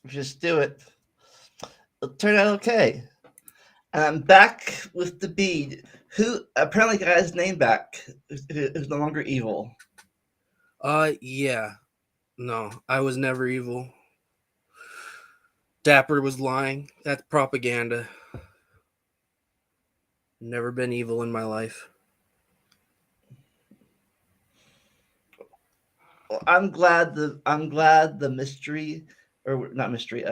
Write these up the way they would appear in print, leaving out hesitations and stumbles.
Just do it. It'll turn out okay. And I'm back with the bead, who apparently got his name back, who's no longer evil. Yeah. No, I was never evil. Dapper was lying. That's propaganda. Never been evil in my life. Well, I'm glad the mystery, or not mystery,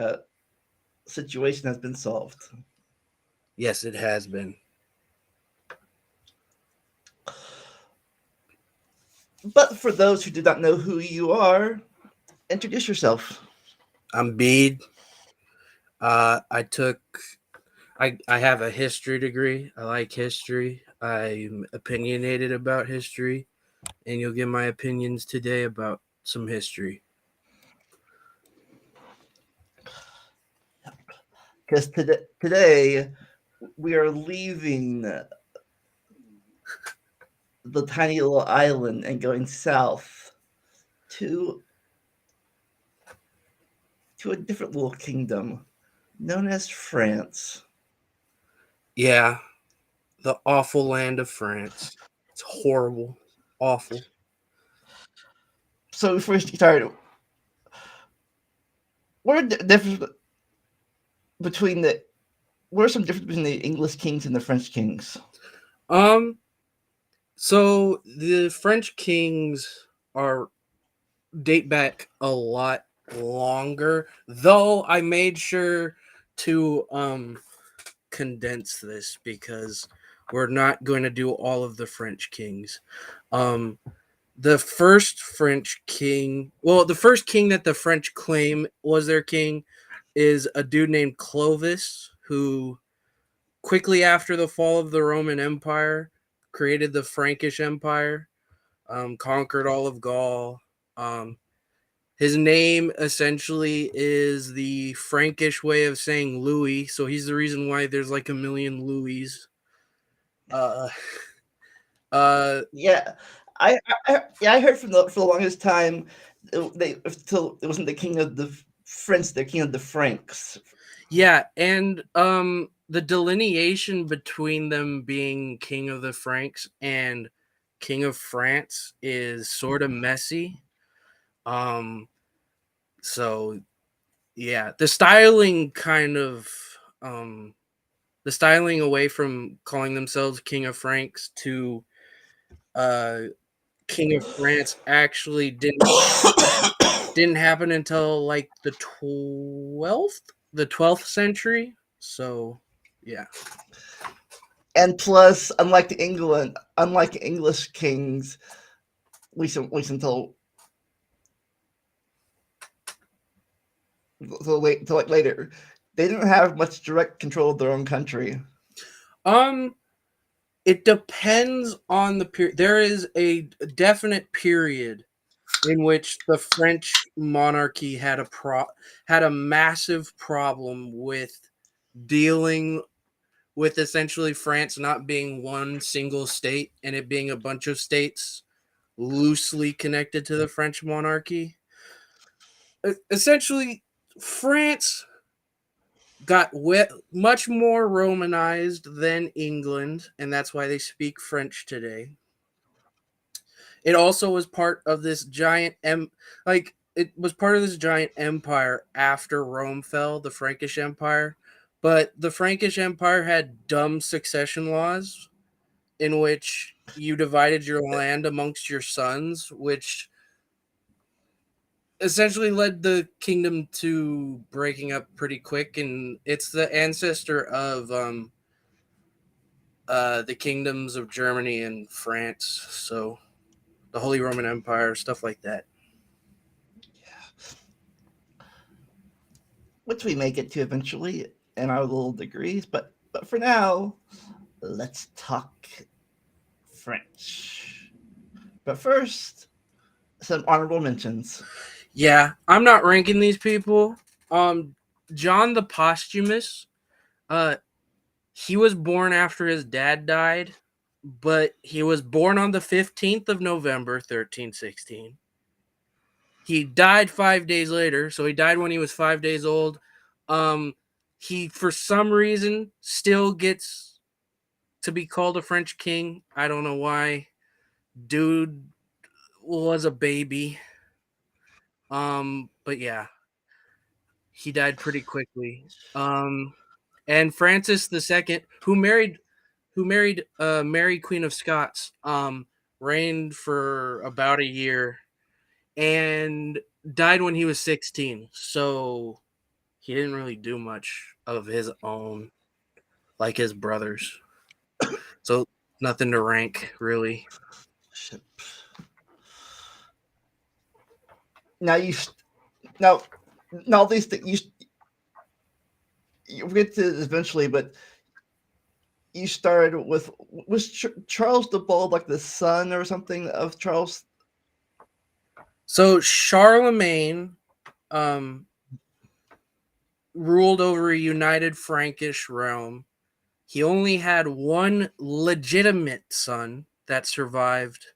situation has been solved. Yes, it has been. But for those who do not know who you are, introduce yourself. I'm Bede. I took. I have a history degree. I like history. I'm opinionated about history, and you'll get my opinions today about some history. Because today we are leaving the tiny little island and going south to a different little kingdom known as France. Yeah, the awful land of France. It's horrible, awful. So before we get started, what are the difference between the what are some differences between the English kings and the French kings? Um, so the French kings are date back a lot longer, though I made sure to condense this because we're not going to do all of the French kings. Um the first French king, well, the first king that the French claim was their king is a dude named Clovis, who quickly after the fall of the Roman Empire created the Frankish Empire, conquered all of Gaul. Um, his name essentially is the Frankish way of saying Louis, so he's the reason why there's like a million Louis. Uh, Yeah, I heard for the longest time till it wasn't the king of the French, the king of the Franks. yeah, and the delineation between them being king of the Franks and king of France is sort of messy. Um, so yeah, um the styling away from calling themselves king of Franks to uh king of France actually didn't happen until like the 12th century. So yeah. And plus, unlike English kings, at least until till like later, they didn't have much direct control of their own country. Um, it depends on the period. There is a definite period in which the French monarchy had a massive problem with dealing with essentially France not being one single state and it being a bunch of states loosely connected to the French monarchy. Essentially, France got much more Romanized than England, and that's why they speak French today. It also was part of this it was part of this giant empire after Rome fell, the Frankish Empire. But the Frankish Empire had dumb succession laws in which you divided your land amongst your sons, which essentially led the kingdom to breaking up pretty quick. And it's the ancestor of the kingdoms of Germany and France, so the Holy Roman Empire, stuff like that. Which we may get to eventually in our little degrees. But for now, let's talk French. But first, some honorable mentions. Yeah, I'm not ranking these people. Um, John the Posthumous, uh, he was born after his dad died, but he was born on the 15th of November, 1316. He died 5 days later, so he died when he was 5 days old. Um, he, for some reason, still gets to be called a French king. I don't know why. Dude was a baby. But yeah, he died pretty quickly. And Francis II, who married Mary Queen of Scots, reigned for about a year and died when he was 16. So he didn't really do much of his own like his brothers. So nothing to rank really. Shit. Now you now now these things you get to this eventually, but you started with was Charles the Bald like the son or something of Charles? So Charlemagne um, ruled over a united Frankish realm. He only had one legitimate son that survived.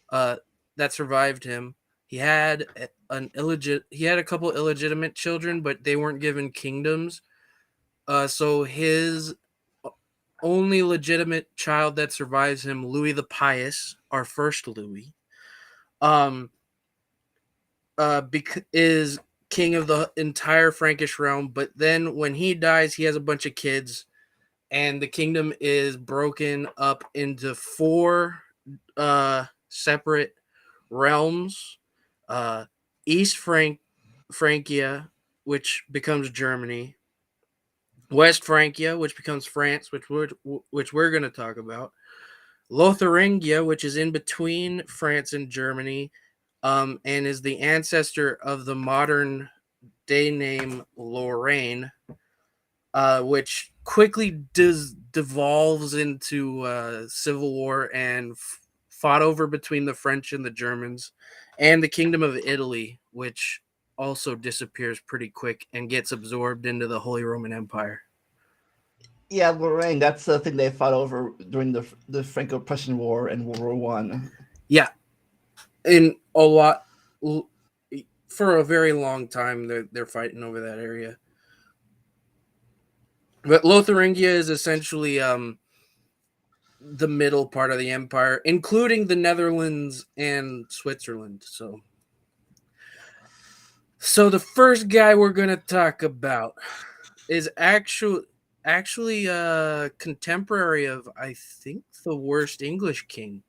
Uh, that survived him. He had a couple illegitimate children, but they weren't given kingdoms. So his only legitimate child that survives him, Louis the Pious, our first Louis, um, is king of the entire Frankish realm. But then when he dies, he has a bunch of kids, and the kingdom is broken up into four separate realms. Uh, East Francia, which becomes Germany. West Francia, which becomes France, which we're going to talk about. Lotharingia, which is in between France and Germany, and is the ancestor of the modern day name Lorraine, which quickly devolves into civil war and fought over between the French and the Germans, and the Kingdom of Italy, which also disappears pretty quick and gets absorbed into the Holy Roman Empire. Yeah, Lorraine. That's the thing they fought over during the Franco-Prussian War in World War One. Yeah, in a lot for a very long time they're fighting over that area. But Lotharingia is essentially the middle part of the empire, including the Netherlands and Switzerland. So the first guy we're gonna talk about is actually a contemporary of, I think, the worst English king,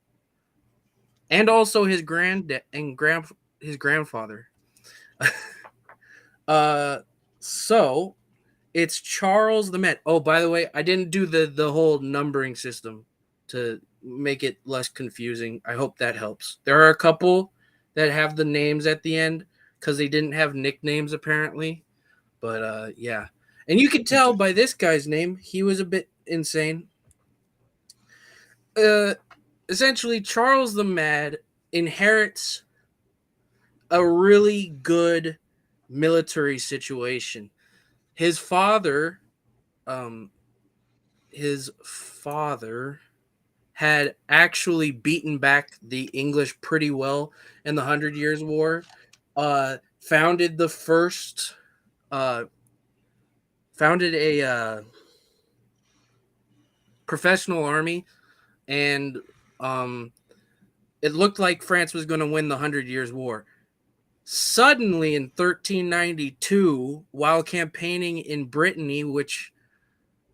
and also his his grandfather. uh, so it's Charles the Met. Oh, by the way, I didn't do the whole numbering system to make it less confusing. I hope that helps. There are a couple that have the names at the end because they didn't have nicknames apparently. But yeah. And you can tell by this guy's name, he was a bit insane. Uh Essentially Charles the Mad inherits a really good military situation. His father um his father had actually beaten back the English pretty well in the 100 Years' War. Founded the first, uh, founded a professional army, and um, it looked like France was going to win the 100 Years' War. Suddenly, in 1392, while campaigning in Brittany, which,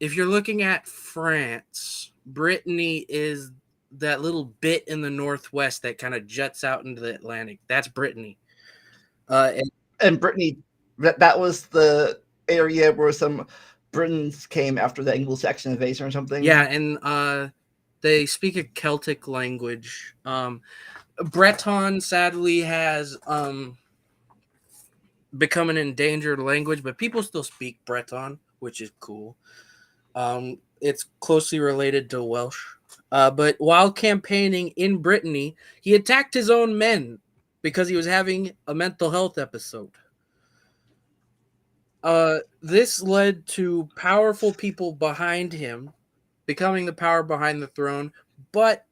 if you're looking at France, Brittany is that little bit in the northwest that kind of juts out into the Atlantic. That's Brittany. And And Brittany, that was the area where some Britons came after the Anglo-Saxon invasion or something. yeah, and they speak a Celtic language. Breton sadly has become an endangered language, but people still speak Breton, which is cool. It's closely related to Welsh. But while campaigning in Brittany, he attacked his own men because he was having a mental health episode. This led to powerful people behind him becoming the power behind the throne, but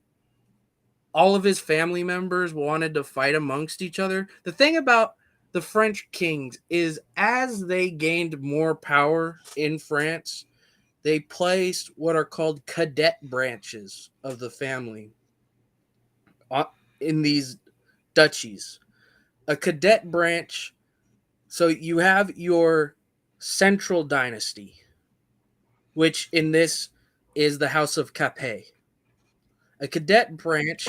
all of his family members wanted to fight amongst each other. The thing about the French kings is as they gained more power in France, they placed what are called cadet branches of the family in these duchies. A cadet branch, so you have your central dynasty, which in this is the House of Capet. A cadet branch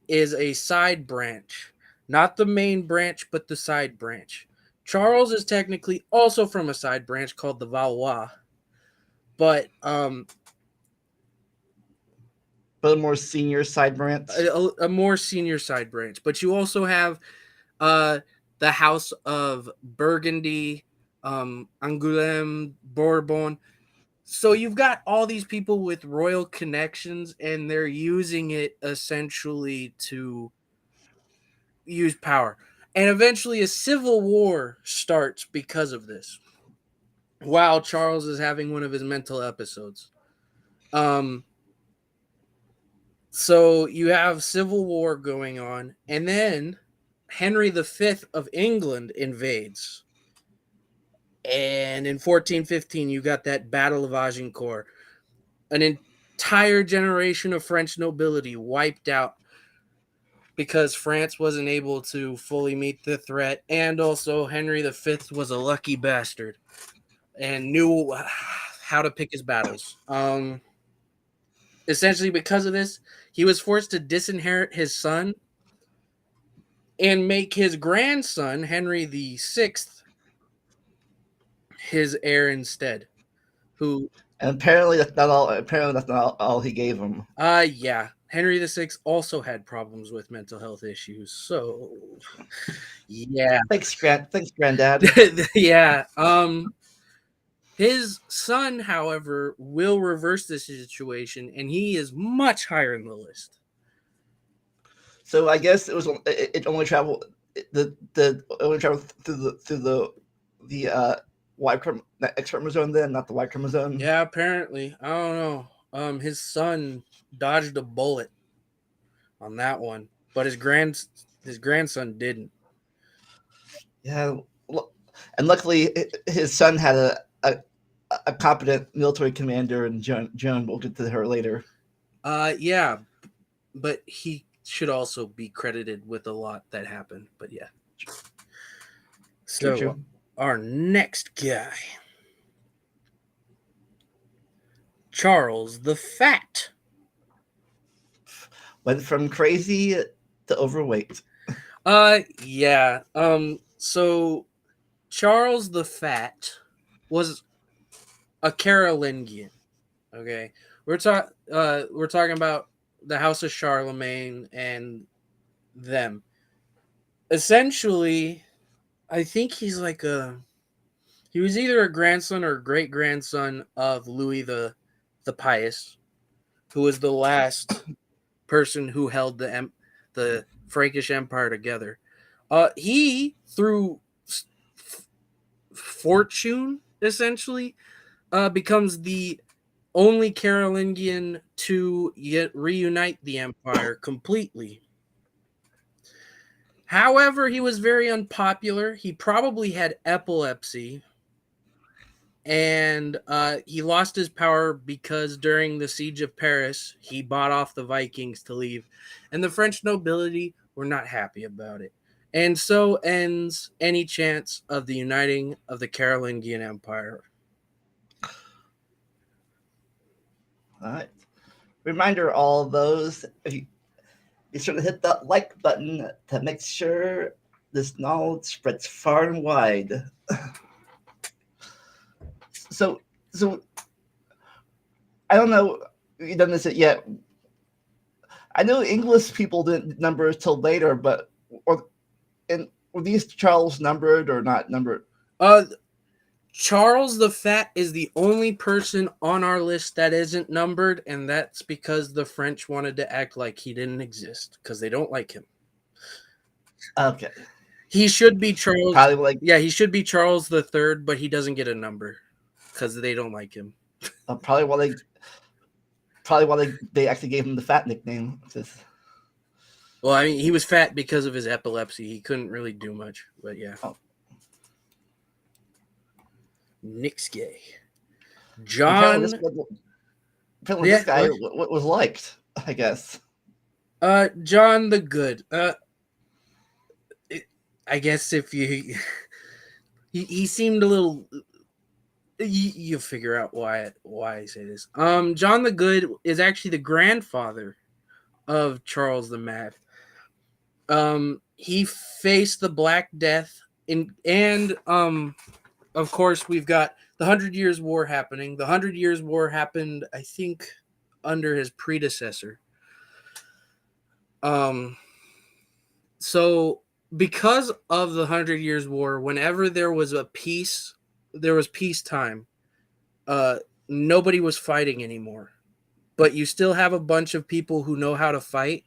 is a side branch, not the main branch, but the side branch. Charles is technically also from a side branch called the Valois, but But a more senior side branch. a more senior side branch. But you also have uh, the House of Burgundy, Angoulême, Bourbon. So you've got all these people with royal connections, and they're using it essentially to use power. And eventually a civil war starts because of this. While Charles is having one of his mental episodes. Um so you have civil war going on, and then Henry V of England invades. And in 1415 you got that Battle of Agincourt. An entire generation of French nobility wiped out because France wasn't able to fully meet the threat, and also Henry V was a lucky bastard and knew how to pick his battles. Essentially, because of this, he was forced to disinherit his son and make his grandson Henry VI his heir instead. Who, And apparently that's not all. Apparently that's not all he gave him. yeah, Henry VI also had problems with mental health issues. So, yeah, Thanks, Granddad. yeah. His son, however, will reverse this situation, and he is much higher in the list. So I guess it only traveled the only traveled through the X chromosome then, not the Y chromosome. Yeah, apparently. I don't know. His son dodged a bullet on that one, but his grandson didn't. Yeah, and luckily his son had a competent military commander, and Joan. We'll get to her later. Yeah, but he should also be credited with a lot that happened. But yeah. So True. our next guy, Charles the Fat. Went from crazy to overweight. Yeah. So Charles the Fat was a Carolingian. Okay. We're talking about the House of Charlemagne and them. Essentially, I think he was either a grandson or great grandson of Louis the Pious, who was the last person who held the Frankish Empire together. He through fortune essentially becomes the only Carolingian to yet reunite the empire completely. However, he was very unpopular. He probably had epilepsy, and he lost his power because during the siege of Paris, he bought off the Vikings to leave, and the French nobility were not happy about it. And so ends any chance of the uniting of the Carolingian Empire. All right. Reminder, all those, if you be sure to hit that like button to make sure this knowledge spreads far and wide. So I don't know if you've done this yet. I know English people didn't number till later, but were these Charles numbered or not numbered? Charles the Fat is the only person on our list that isn't numbered, and that's because the French wanted to act like he didn't exist because they don't like him. Okay. He should be Charles. Probably like He should be Charles the Third, but he doesn't get a number because they don't like him. probably why they actually gave him the Fat nickname. Well, I mean, he was fat because of his epilepsy. He couldn't really do much, but yeah. Oh. Nick's gay. Apparently, John. this Yeah. guy was liked, I guess. John the Good. I guess if you, he seemed a little. You'll figure out why I say this. John the Good is actually the grandfather of Charles the Mad. He faced the Black Death and of course we've got the 100 Years War happening. The 100 Years War happened, I think, under his predecessor. So because of the 100 Years War, whenever there was peacetime, nobody was fighting anymore. But you still have a bunch of people who know how to fight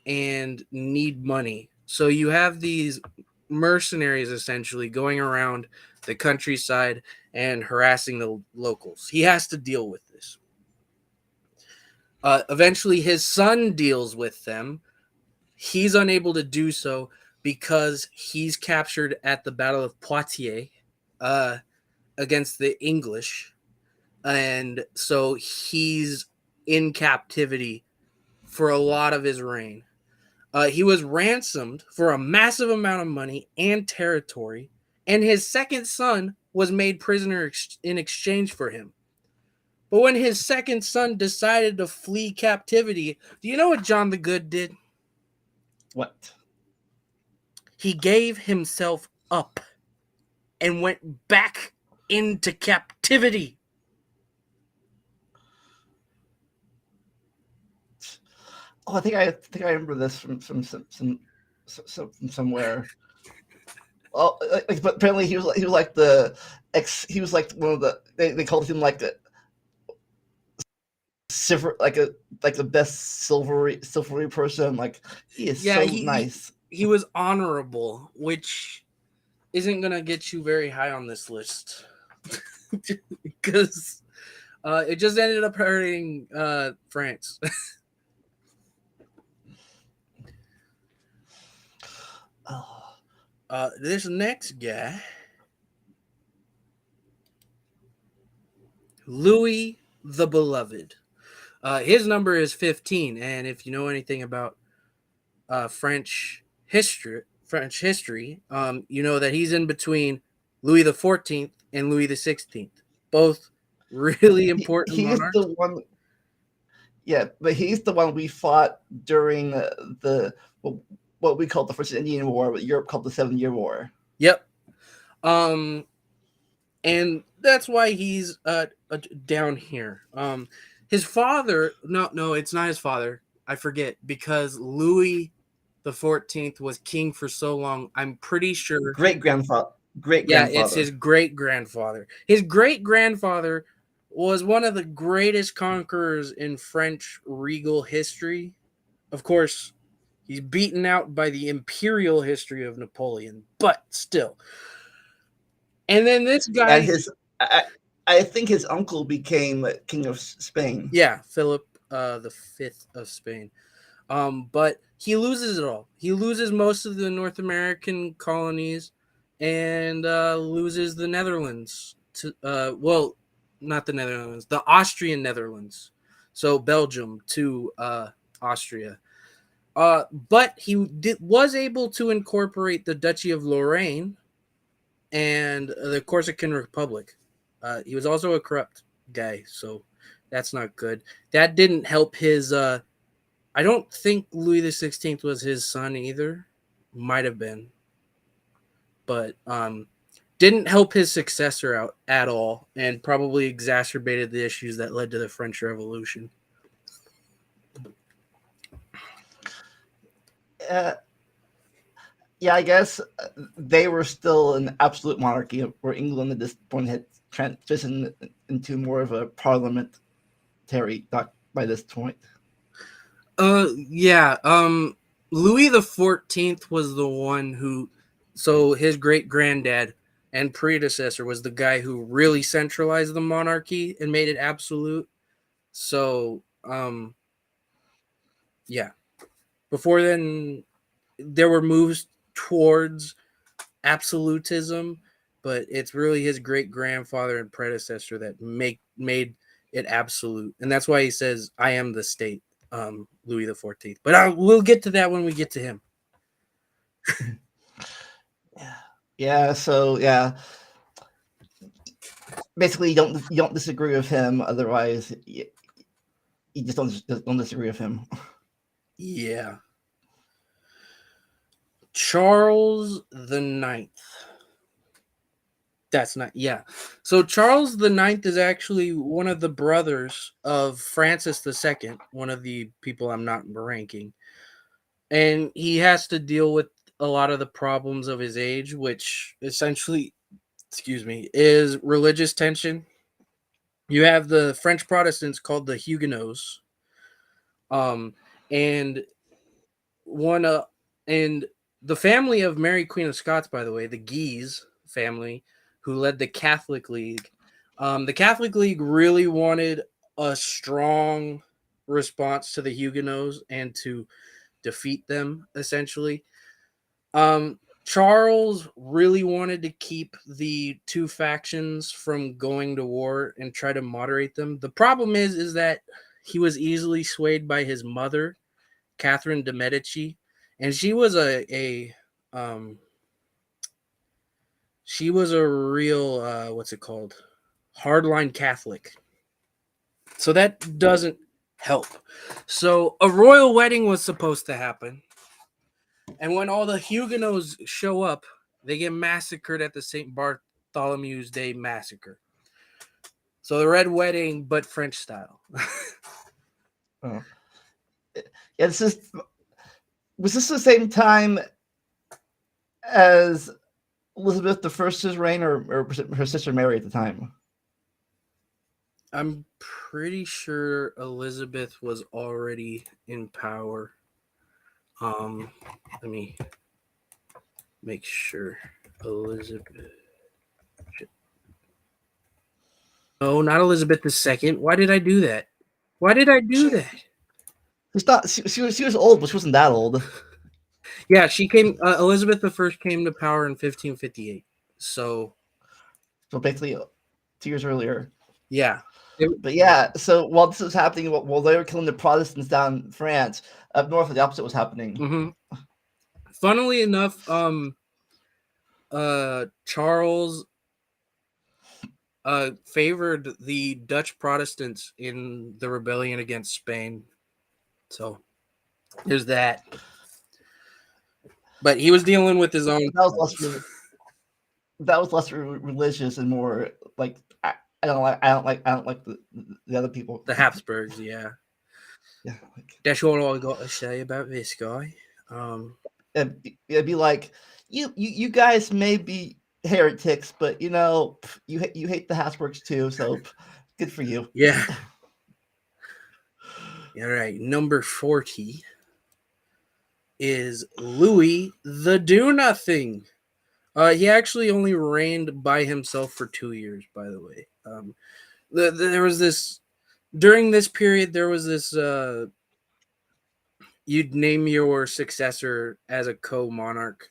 and need money. So you have these mercenaries essentially going around the countryside and harassing the locals. He has to deal with this. Eventually, his son deals with them. He's unable to do so because he's captured at the Battle of Poitiers against the English. And so he's in captivity for a lot of his reign. He was ransomed for a massive amount of money and territory, and his second son was made prisoner in exchange for him. But when his second son decided to flee captivity, do you know what John the Good did? What? He gave himself up and went back into captivity. Oh, I think I remember this from somewhere. Oh, but apparently he was like he was like one of the they called him like the silver like the best silvery person. Like he is so nice. He was honorable, which isn't gonna get you very high on this list because it just ended up hurting France. This next guy, Louis the Beloved. His number is 15, and if you know anything about French history, you know that he's in between Louis the 14th and Louis the 16th, both really important He's monarchs. the one. Yeah, but he's the one we fought during what we called the First Indian War, what Europe called the 7-Year War. Yep. And that's why he's down here. His father, no, it's not his father. I forget because Louis the 14th was king for so long. I'm pretty sure Great grandfather. Yeah, it's his great grandfather. His great grandfather was one of the greatest conquerors in French regal history. Of course, he's beaten out by the imperial history of Napoleon, but still. And then this guy, and I think his uncle became king of Spain. yeah, Philip the Fifth of Spain. But he loses it all. He loses most of the North American colonies and loses the Netherlands to well, not the Netherlands, the Austrian Netherlands. So Belgium to Austria. But he was able to incorporate the Duchy of Lorraine and the Corsican Republic. He was also a corrupt guy, so that's not good. That didn't help his. I don't think Louis XVI was his son either. Might have been, but didn't help his successor out at all, and probably exacerbated the issues that led to the French Revolution. Yeah, I guess they were still an absolute monarchy, where England at this point had transitioned into more of a parliamentary by this point. Yeah. Louis the 14th was the one who, so his great granddad and predecessor was the guy who really centralized the monarchy and made it absolute. So, yeah. Before then, there were moves towards absolutism, but it's really his great grandfather and predecessor that made it absolute, and that's why he says, "I am the state," Louis XIV. But we'll get to that when we get to him. Yeah. So yeah, basically, you don't disagree with him. Otherwise, you just don't disagree with him. Yeah. Charles the Ninth. That's not, yeah. So Charles the Ninth is actually one of the brothers of Francis the Second, one of the people I'm not ranking. And he has to deal with a lot of the problems of his age, which essentially, excuse me, is religious tension. You have the French Protestants called the Huguenots. Um, and one and the family of Mary Queen of Scots, by the way, the Guise family, who led the Catholic League. The Catholic League really wanted a strong response to the Huguenots and to defeat them, essentially. Charles really wanted to keep the two factions from going to war and try to moderate them. The problem is that he was easily swayed by his mother, Catherine de Medici, and she was a real what's it called, hardline Catholic. So that doesn't help. So a royal wedding was supposed to happen, and when all the Huguenots show up, they get massacred at the St. Bartholomew's Day massacre. So the Red Wedding, but French style. Oh. Yeah, was this the same time as Elizabeth I's reign, or was it her sister Mary at the time? I'm pretty sure Elizabeth was already in power. Let me make sure. Elizabeth. No, not Elizabeth II. Why did I do that? Why did I do that? It's not. She was old, but she wasn't that old. Yeah, she came. Elizabeth I came to power in 1558. So basically, 2 years earlier. yeah. But yeah, so while this was happening, while they were killing the Protestants down in France, up north, the opposite was happening. Mm-hmm. Funnily enough, Charles favored the Dutch Protestants in the rebellion against Spain. So there's that. But he was dealing with his own. That was less religious and more like I don't like the other people. The Habsburgs, yeah. Yeah. That's all I got to say about this guy. It'd be like you guys may be heretics, but you hate the Habsburgs too, so good for you. Yeah. All right, number 40 is Louis the Do Nothing. He actually only reigned by himself for 2 years, by the way. There was this, during this period, there was this, you'd name your successor as a co-monarch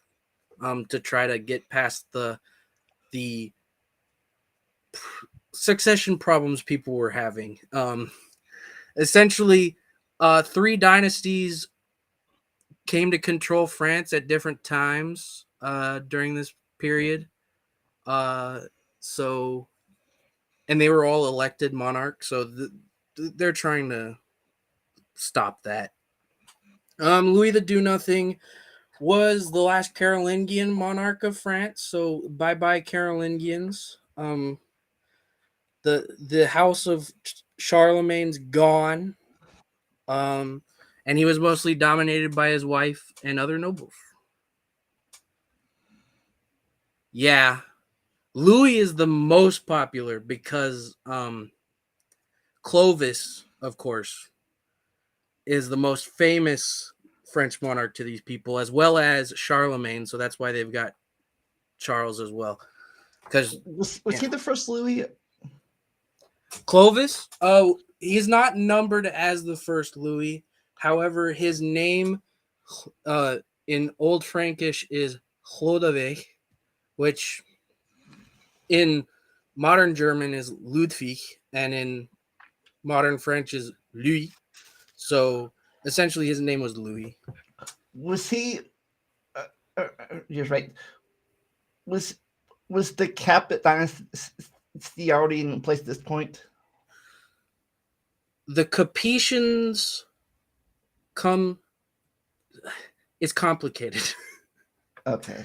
to try to get past the succession problems people were having. Essentially, 3 dynasties came to control France at different times during this period. So, and they were all elected monarchs, so they're trying to stop that. Louis the Do Nothing was the last Carolingian monarch of France, so bye bye Carolingians. The house of Charlemagne's gone. And he was mostly dominated by his wife and other nobles. Yeah. Louis is the most popular because Clovis, of course, is the most famous French monarch to these people, as well as Charlemagne. So that's why they've got Charles as well. Because was he the first Louis? Clovis? Oh, he's not numbered as the first Louis. However, his name in Old Frankish is Chlodeweg, which in modern German is Ludwig, and in modern French is Louis. So essentially, his name was Louis. Was he? You're right. Was was the Capet dynasty already in place at this point? The Capetians come. It's complicated. Okay.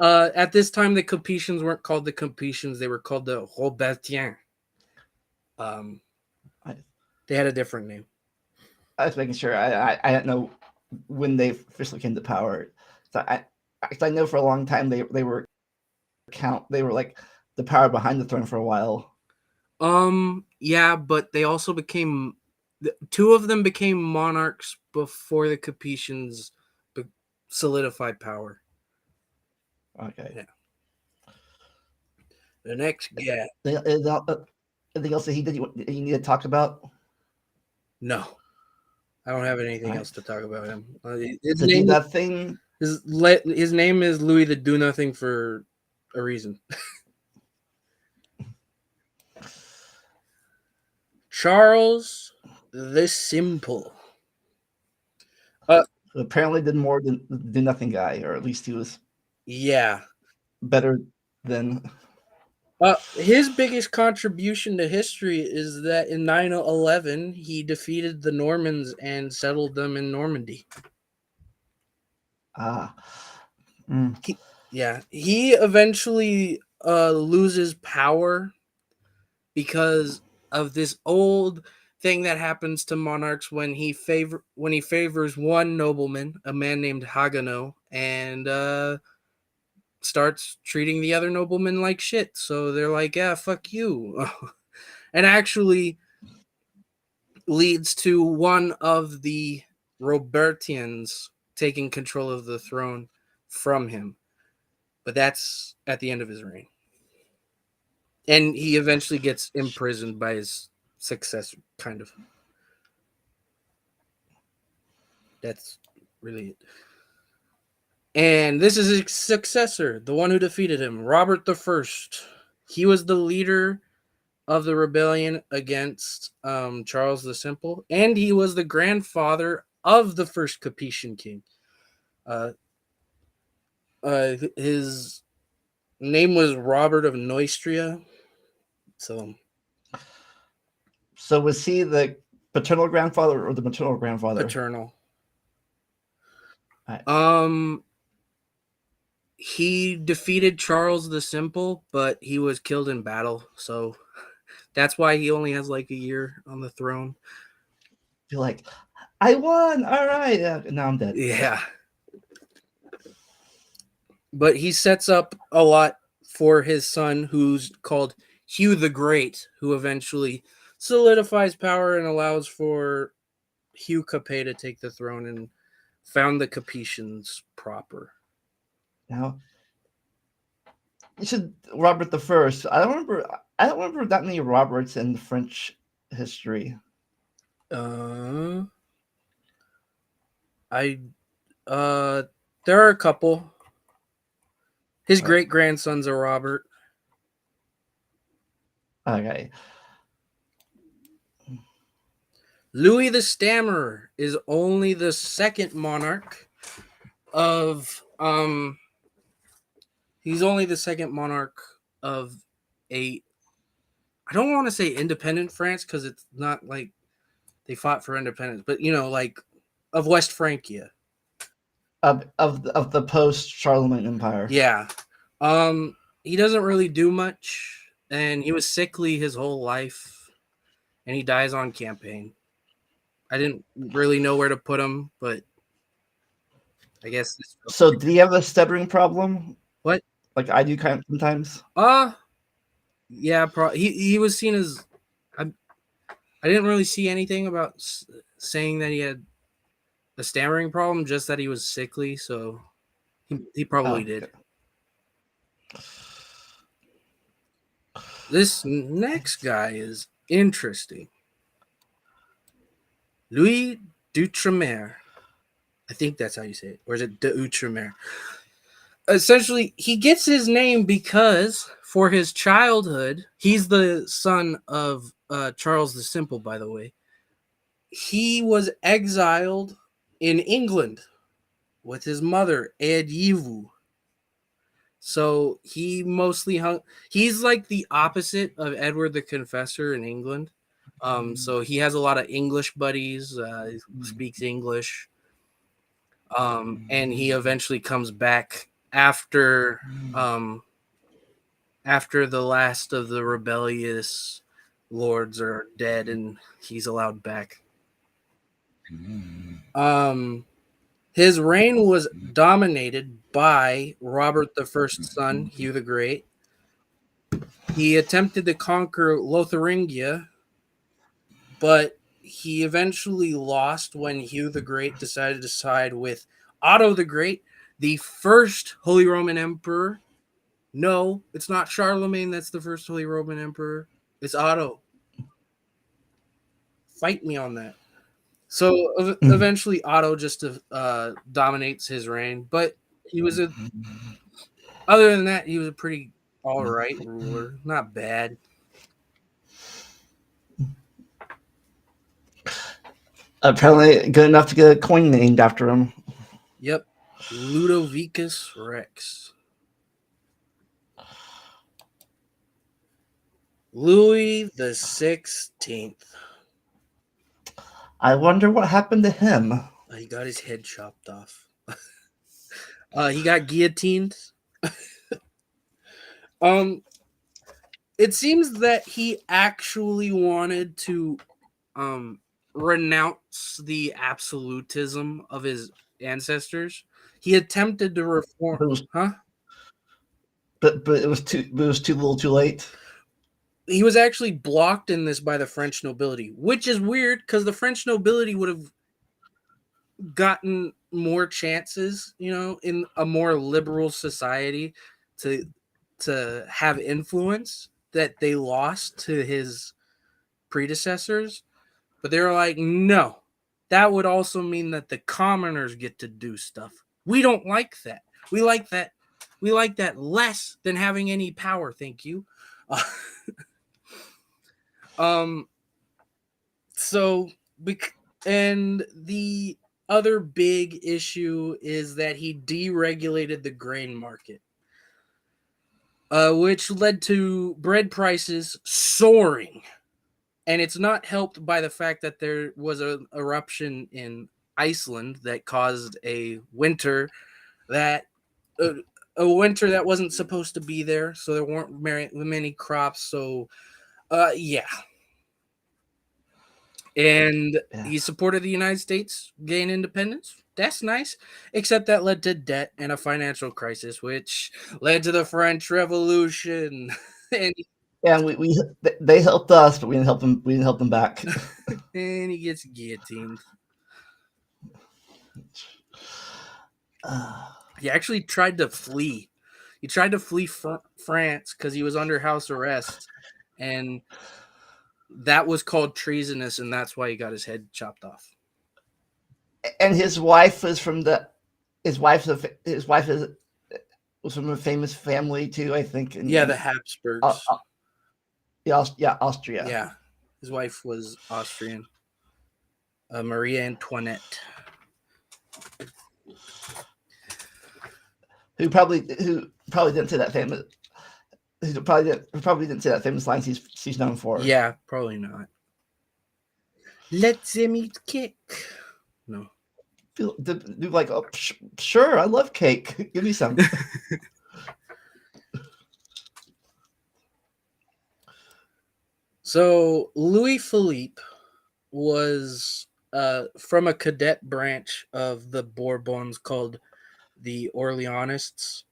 At this time, the Capetians weren't called the Capetians; they were called the Robertiens. Um, I, they had a different name. I was making sure. I don't know when they officially came to power. So I know for a long time they were they were like the power behind the throne for a while. Yeah, but they also became two of them became monarchs before the Capetians solidified power. Okay. Yeah. The next guy. Anything else that he did you need to talk about? No, I don't have anything Right. else to talk about him. His To do name that thing. his name is Louis the Do Nothing for a reason. Charles the Simple. Apparently did more than do nothing guy, or at least he was Yeah. better than. His biggest contribution to history is that in 911 he defeated the Normans and settled them in Normandy. Ah. Mm. He eventually loses power because of this old thing that happens to monarchs when he favors one nobleman, a man named Hagano, and starts treating the other noblemen like shit. So they're like, "Yeah, fuck you," and actually leads to one of the Robertians taking control of the throne from him. But that's at the end of his reign. And he eventually gets imprisoned by his successor, kind of. That's really it. And this is his successor, the one who defeated him, Robert the First. He was the leader of the rebellion against Charles the Simple, and he was the grandfather of the first Capetian king. Uh, his name was Robert of Neustria. So was he the paternal grandfather or the maternal grandfather? Paternal. Right. He defeated Charles the Simple, but he was killed in battle, so that's why he only has like a year on the throne. You're like, I won. All right. Now I'm dead. Yeah. But he sets up a lot for his son, who's called Hugh the Great, who eventually solidifies power and allows for Hugh Capet to take the throne and found the Capetians proper. Now, you said Robert the First. I don't remember that many Roberts in French history. There are a couple. His great grandson's a Robert. Okay. Louis the Stammerer is only the second monarch of he's only the second monarch of a, I don't want to say independent France because it's not like they fought for independence, but like of West Francia. Of the post Charlemagne Empire. Yeah. He doesn't really do much, and he was sickly his whole life, and he dies on campaign. I didn't really know where to put him, but I guess. So did he have a stuttering problem? What? Like I do kind of sometimes. Yeah, he was seen as. I didn't really see anything about saying that he had a stammering problem, just that he was sickly. So he probably did. This next guy is interesting. Louis d'Outre-mer. I think that's how you say it. Or is it de Outremer? Essentially, he gets his name because for his childhood, he's the son of Charles the Simple, by the way. He was exiled in England with his mother, Edyivu. So he mostly hung. He's like the opposite of Edward the Confessor in England. So he has a lot of English buddies. He speaks English, and he eventually comes back um, after the last of the rebellious lords are dead, and he's allowed back. His reign was dominated by Robert the First's son, Hugh the Great. He attempted to conquer Lotharingia, but he eventually lost when Hugh the Great decided to side with Otto the Great, the first Holy Roman Emperor. No, it's not Charlemagne that's the first Holy Roman Emperor. It's Otto. Fight me on that. So eventually Otto just dominates his reign, but he was a other than that, he was a pretty all right ruler, not bad. Apparently good enough to get a coin named after him. Yep, Ludovicus Rex. Louis the 16th. I wonder what happened to him. He got his head chopped off. He got guillotined. It seems that he actually wanted to renounce the absolutism of his ancestors. He attempted to reform, but it was too little, too late. He was actually blocked in this by the French nobility, which is weird because the French nobility would have gotten more chances, in a more liberal society to have influence that they lost to his predecessors. But they were like, no, that would also mean that the commoners get to do stuff. We don't like that. We like that less than having any power. Thank you. So, and the other big issue is that he deregulated the grain market, which led to bread prices soaring. And it's not helped by the fact that there was an eruption in Iceland that caused a winter that wasn't supposed to be there. So there weren't many crops. So, yeah. And he supported the United States gain independence. That's nice. Except that led to debt and a financial crisis, which led to the French Revolution. And they helped us, but we didn't help them. We didn't help them back. And he gets guillotined. He actually tried to flee. He tried to flee France because he was under house arrest, and that was called treasonous, and that's why he got his head chopped off. And his wife was from was from a famous family too, I think. The Habsburgs. Austria. Yeah, his wife was Austrian. Maria Antoinette. Who probably didn't say that famous. Who probably didn't say that famous line she's known for. Yeah, probably not. Let them eat cake. No. Do like, oh, sure, I love cake. Give me some. So Louis Philippe was from a cadet branch of the Bourbons called the Orleanists.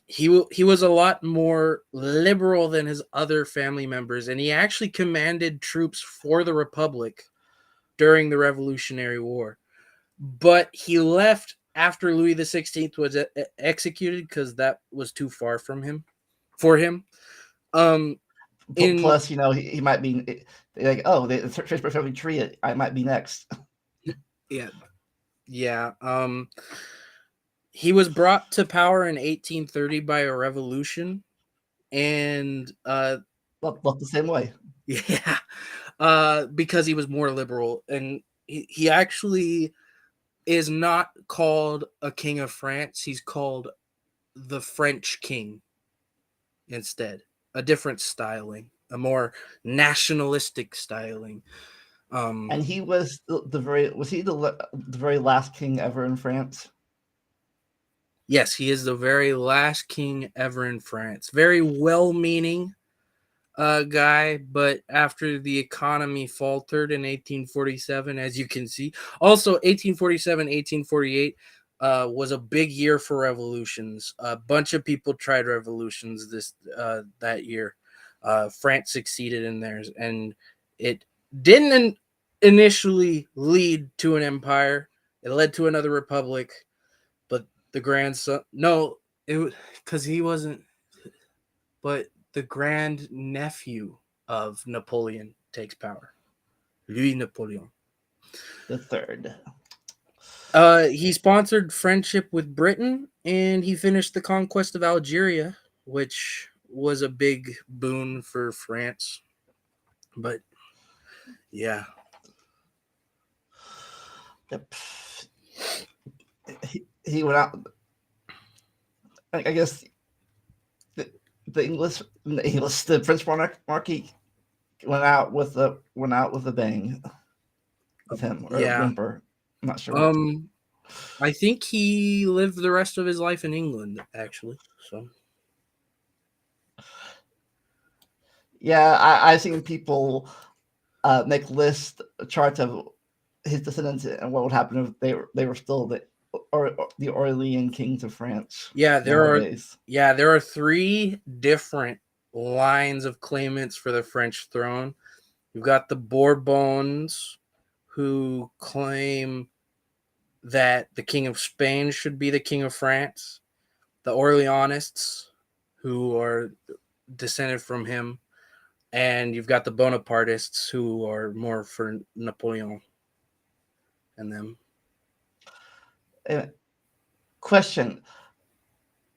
He was a lot more liberal than his other family members, and he actually commanded troops for the Republic during the Revolutionary War. But he left after Louis XVI was executed because that was too far for him. Plus, he might be like, oh, the first person tree. I might be next. Yeah. Yeah. He was brought to power in 1830 by a revolution, and Not the same way. yeah, because he was more liberal, and he actually is not called a king of France. He's called the French king instead. A different styling, a more nationalistic styling. And he was the very was he the very last king ever in France? Yes, he is the very last king ever in France. Very well-meaning guy, but after the economy faltered in 1847, as you can see, also 1847, 1848 was a big year for revolutions. A bunch of people tried revolutions that year. France succeeded in theirs, and it didn't initially lead to an empire. It led to another republic, but the grandson, no, it because he wasn't, but the grand nephew of Napoleon takes power. Louis Napoleon. The third. He sponsored friendship with Britain, and he finished the conquest of Algeria, which was a big boon for France. But yeah, Yep. He went out. I guess the, the French monarchy went out with a bang with him or yeah. whimper. I'm not sure what. Um, I think he lived the rest of his life in England, actually. So Yeah, I've seen people make list charts of his descendants and what would happen if they were still or the Orlean kings of France yeah, nowadays. there are three different lines of claimants for the French throne. You've got the Bourbons, who claim that the King of Spain should be the King of France. The Orleanists, who are descended from him. And you've got the Bonapartists, who are more for Napoleon and them. Question: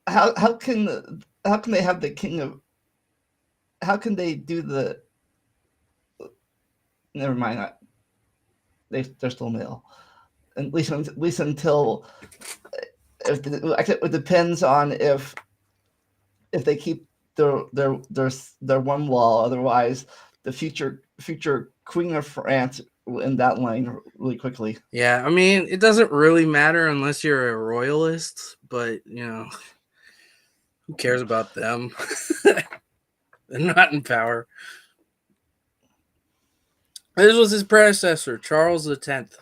How can they have the king of? How can they do the? Never mind. They're still male. At least until it depends on if they keep their one law. Otherwise, the future queen of France will end that line really quickly. Yeah, I mean, it doesn't really matter unless you're a royalist, but, who cares about them? They're not in power. This was his predecessor, Charles X.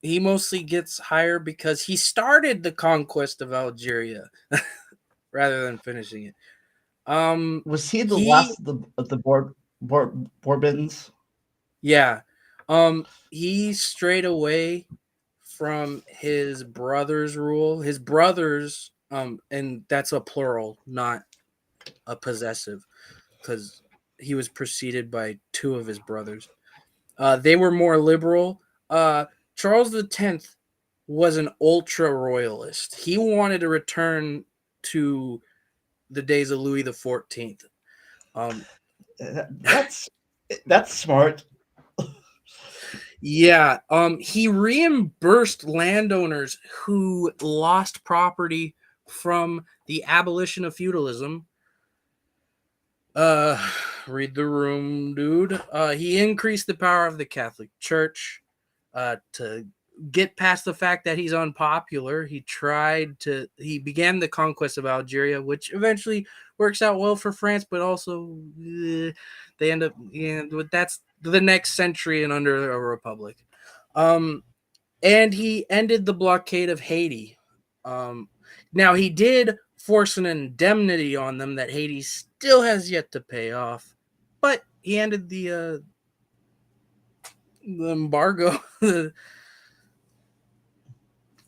He mostly gets higher because he started the conquest of Algeria rather than finishing it. Was he the He last of the Bourbons? Yeah. He strayed away from his brother's rule. His brothers, and that's a plural, not a possessive, because he was preceded by two of his brothers. They were more liberal. Charles X was an ultra royalist. He wanted to return to the days of Louis XIV. Um, That's that's smart. Yeah, he reimbursed landowners who lost property from the abolition of feudalism. Uh, Read the room, dude. He increased the power of the Catholic Church. To get past the fact that he's unpopular, he began the conquest of Algeria, which eventually works out well for France, but also they end up, that's the next century and under a republic. Um, and he ended the blockade of Haiti. Um, Now he did force an indemnity on them that Haiti still has yet to pay off, but he ended the embargo.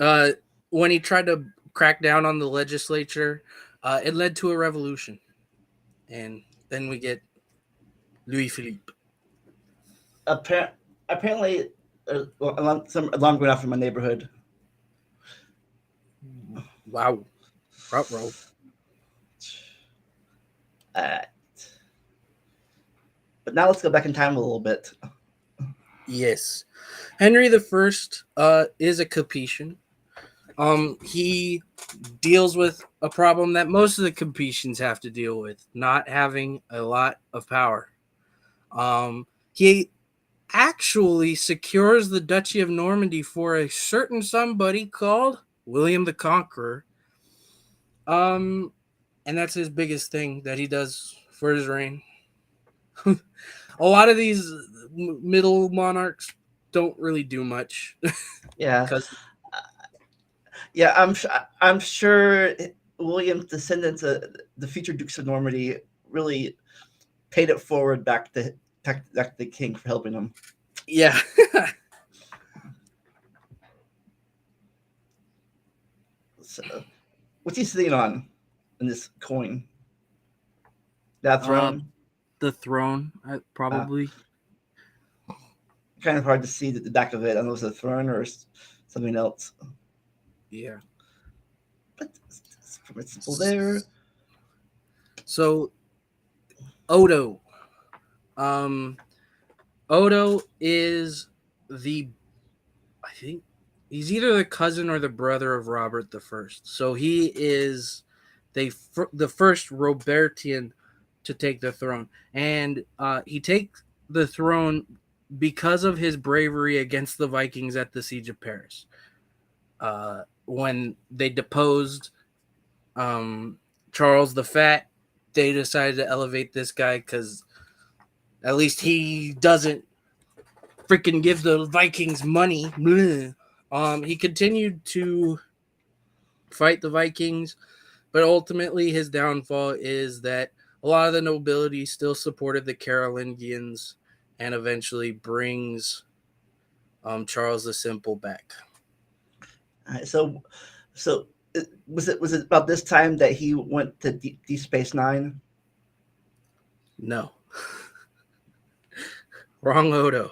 uh, when he tried to crack down on the legislature, it led to a revolution, and then we get Louis Philippe. Apparently, Some alarm going off in my neighborhood. Wow. Ruh-roh. Uh, but now let's go back in time a little bit. Yes. Henry the First is a Capetian. He deals with a problem that most of the Capetians have to deal with, not having a lot of power. He actually secures the Duchy of Normandy for a certain somebody called William the Conqueror. And that's his biggest thing that he does for his reign. A lot of these middle monarchs don't really do much. Yeah, Because yeah. I'm sure William's descendants, the future Dukes of Normandy, really paid it forward back to the king for helping them. yeah. So, what's he sitting on in this coin? That uh, throne? the throne, Uh, probably. Kind of hard to see the back of it. I don't know if it's a throne or something else. Yeah. But it's permissible there. So Odo. Um, Odo is the, I think he's either the cousin or the brother of Robert the First. So he is the first Robertian to take the throne, and he takes the throne because of his bravery against the Vikings at the siege of Paris. When they deposed Charles the Fat, they decided to elevate this guy because at least he doesn't freaking give the Vikings money. He continued to fight the Vikings, but ultimately his downfall is that a lot of the nobility still supported the Carolingians and eventually brings Charles the Simple back. So was it about this time that he went to Deep Space Nine? No. Wrong Odo.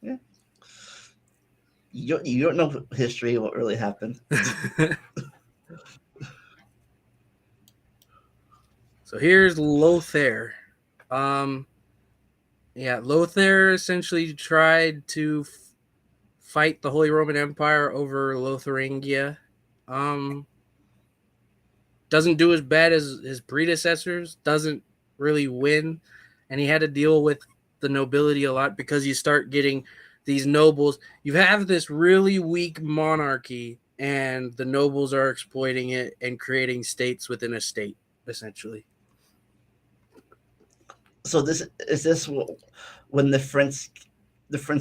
Yeah. You don't know history, what really happened. So here's Lothair. Um, yeah, Lothair essentially tried to fight the Holy Roman Empire over Lotharingia. Um, doesn't do as bad as his predecessors, doesn't really win, and he had to deal with the nobility a lot because you start getting these nobles. You have this really weak monarchy, and the nobles are exploiting it and creating states within a state, essentially. So this when the French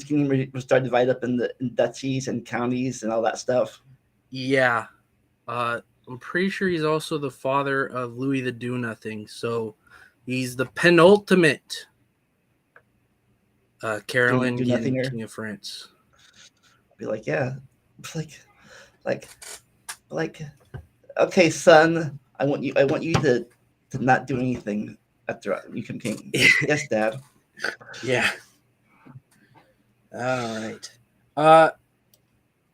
kingdom was started divided up in duchies and counties and all that stuff. Yeah, I'm pretty sure he's also the father of Louis the Do Nothing, so he's the penultimate Do Carolingian nothing or king of France. be like, yeah, like like like okay, son, I want you to not do anything after you become king. Yes, dad. Yeah. All right.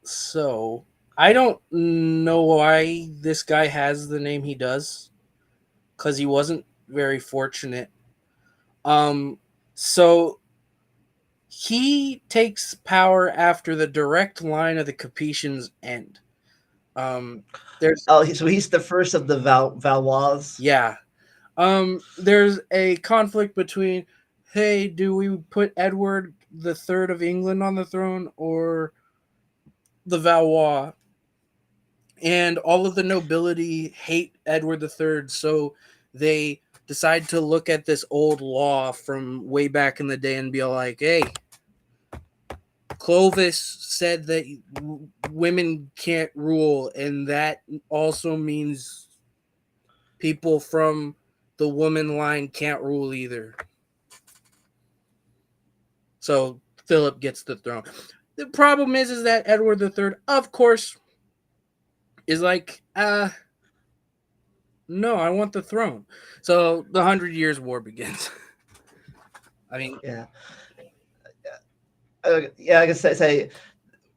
So I don't know why this guy has the name he does, because he wasn't very fortunate. Um, so he takes power after the direct line of the Capetians end. Um, there's Oh, so he's the first of the Valois. yeah. There's a conflict between, hey, do we put Edward the Third of England on the throne or the Valois? And all of the nobility hate Edward III, so they decide to look at this old law from way back in the day and be like, hey, Clovis said that women can't rule, and that also means people from the woman line can't rule either. So Philip gets the throne. The problem is that Edward III, of course, is like, no, I want the throne. So the 100 Years' War begins. I mean, Yeah. Yeah, I guess say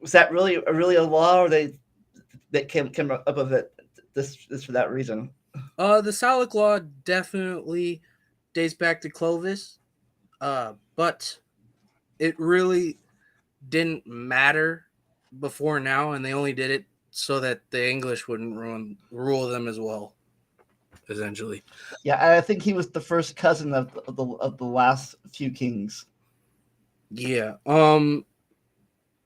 was that really a law, or they that came up with it this for that reason? the Salic Law definitely dates back to Clovis, but it really didn't matter before now, and they only did it so that the English wouldn't rule them as well, essentially. Yeah, I think he was the first cousin of the last few kings. Yeah.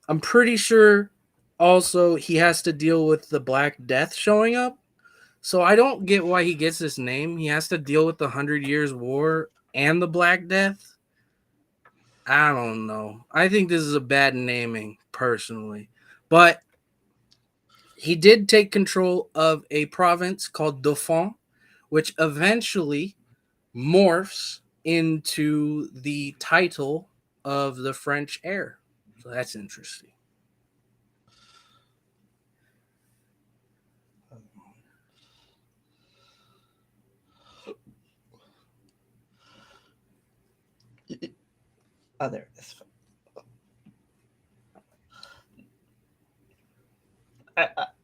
I'm pretty sure also he has to deal with the Black Death showing up. So I don't get why he gets this name. He has to deal with the 100 Years' War and the Black Death. I don't know. I think this is a bad naming, personally. But he did take control of a province called Dauphin, which eventually morphs into the title of the French heir. So that's interesting. Oh, there it is.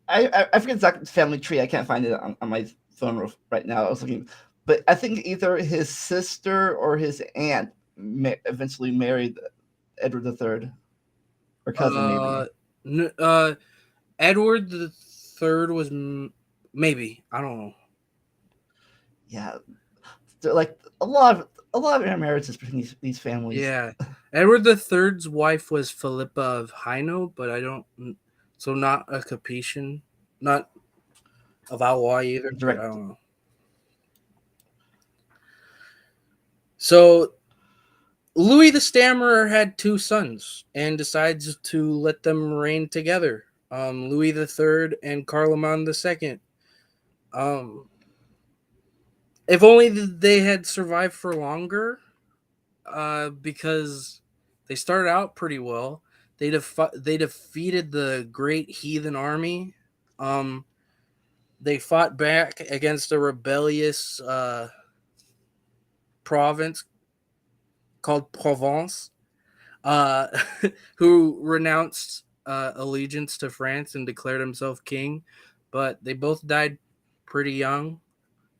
I I forget exact family tree. I can't find it on my phone right now. I was looking, but I think either his sister or his aunt eventually married Edward III, or cousin maybe. Uh, n- uh, Edward the Third was maybe, I don't know. Yeah, like a lot of intermarriages between these families. Yeah, Edward the Third's wife was Philippa of Hainaut, but I don't. So not a Capetian, not a Valois either, but I Direct. don't know. So Louis the Stammerer had two sons and decides to let them reign together. Louis the Third and Carloman the Second. Um, if only they had survived for longer, because they started out pretty well. They defeated the great heathen army. Um, they fought back against a rebellious province called Provence, uh, who renounced allegiance to France and declared himself king. But they both died pretty young.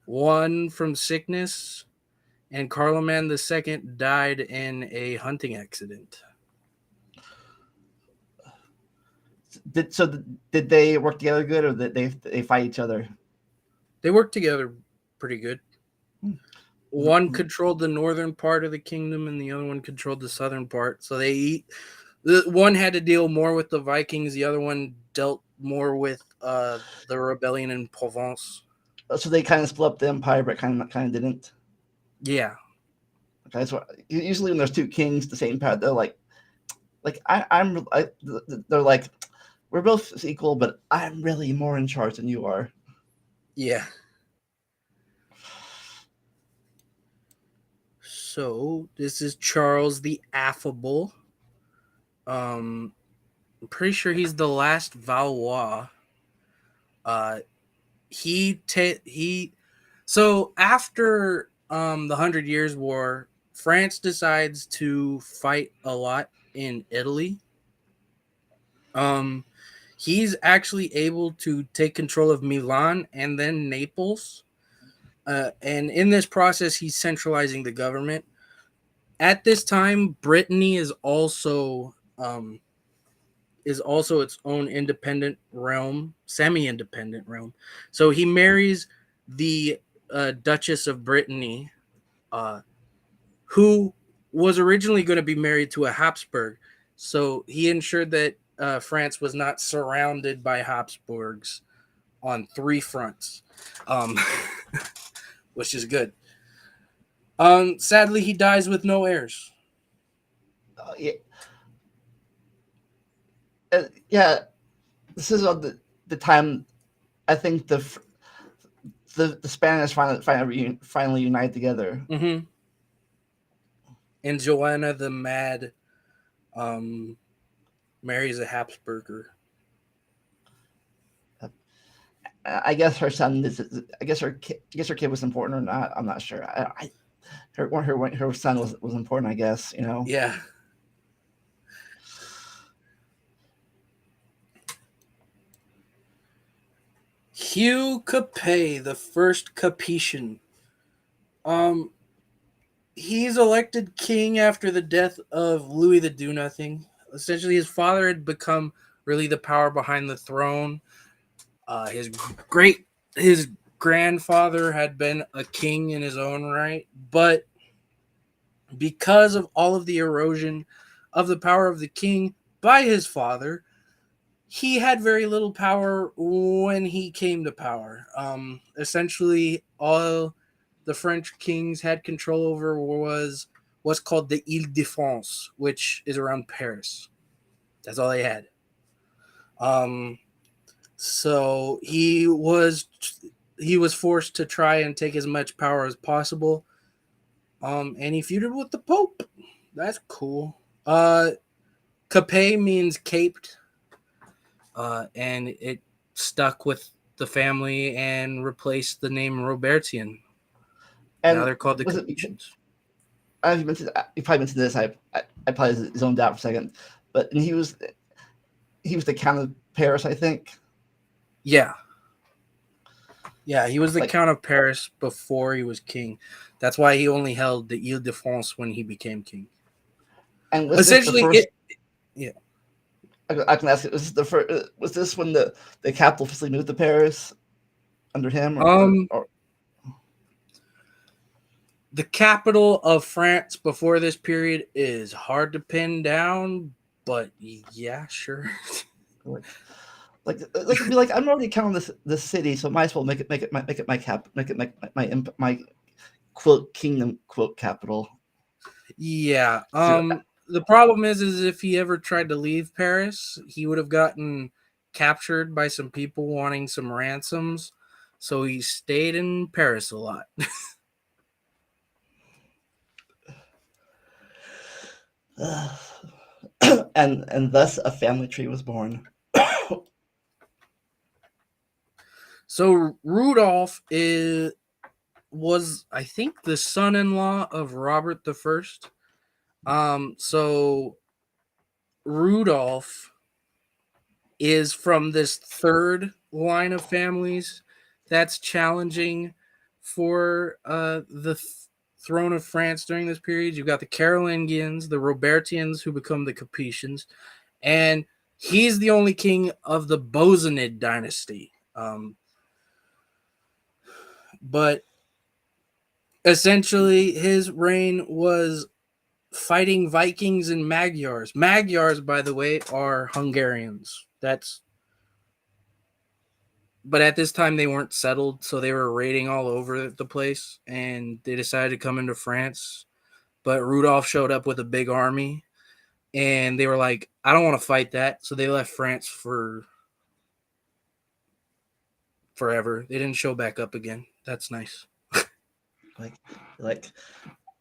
One from sickness, and Carloman II died in a hunting accident. Did they work together good, or did they fight each other? They worked together pretty good. Hmm. One controlled the northern part of the kingdom, and the other one controlled the southern part. So they eat. The one had to deal more with the Vikings. The other one dealt more with the rebellion in Provence. So they kind of split up the empire, but kind of didn't. Yeah, Okay, so usually when there's two kings, the same path, they're like they're like, we're both equal, but I'm really more in charge than you are. yeah. So this is Charles the Affable. Um, I'm pretty sure he's the last Valois. Uh, he. So after the 100 Years' War, France decides to fight a lot in Italy. Um, he's actually able to take control of Milan and then Naples. And in this process, he's centralizing the government. At this time, Brittany is also its own independent realm, semi-independent realm. So he marries the Duchess of Brittany, uh, who was originally going to be married to a Habsburg. So he ensured that France was not surrounded by Habsburgs on three fronts, um, which is good. Sadly, he dies with no heirs. Yeah, yeah. This is the time. I think the Spanish finally unite together. Mm-hmm. And Joanna the Mad um, marries a Habsburger. I guess her son is. I guess her kid was important or not. I'm not sure. her son was important, I guess. Yeah. Hugh Capet, the first Capetian. Um, he's elected king after the death of Louis the Do Nothing. Essentially, his father had become really the power behind the throne. His great his grandfather had been a king in his own right, but because of all of the erosion of the power of the king by his father, he had very little power when he came to power. Essentially, all the French kings had control over was what's called the Ile-de-France, which is around Paris. That's all they had. Um, so he was forced to try and take as much power as possible. And he feuded with the Pope. That's cool. Capet means caped, and it stuck with the family and replaced the name Robertian. Now And they're called the was it? Capetians. You mentioned. You probably mentioned this. I probably zoned out for a second, but he was the Count of Paris, I think. Yeah. Yeah, he was the Like, Count of Paris before he was king. That's why he only held the Ile-de-France when he became king. and was this the Essentially, first? yeah. I can ask it. Was this the first? Was this when the capital officially moved to Paris under him, Um, or the capital of France before this period is hard to pin down, but yeah, sure. like it'd be like I'm already counting this city, so might as well make it my cap make it my quote kingdom quote capital. Yeah. See, The problem is if he ever tried to leave Paris, he would have gotten captured by some people wanting some ransoms. So he stayed in Paris a lot. and thus a family tree was born. So Rudolph was I think the son-in-law of Robert the First. So Rudolph is from this third line of families that's challenging for throne of France during this period. You've got the Carolingians, the Robertians, who become the Capetians, and he's the only king of the Bosanid dynasty. But essentially, his reign was fighting Vikings and Magyars. Magyars, by the way, are Hungarians. But at this time they weren't settled, so they were raiding all over the place, and they decided to come into France. But Rudolph showed up with a big army, and they were like, "I don't want to fight that," so they left France for forever. They didn't show back up again. That's nice. like like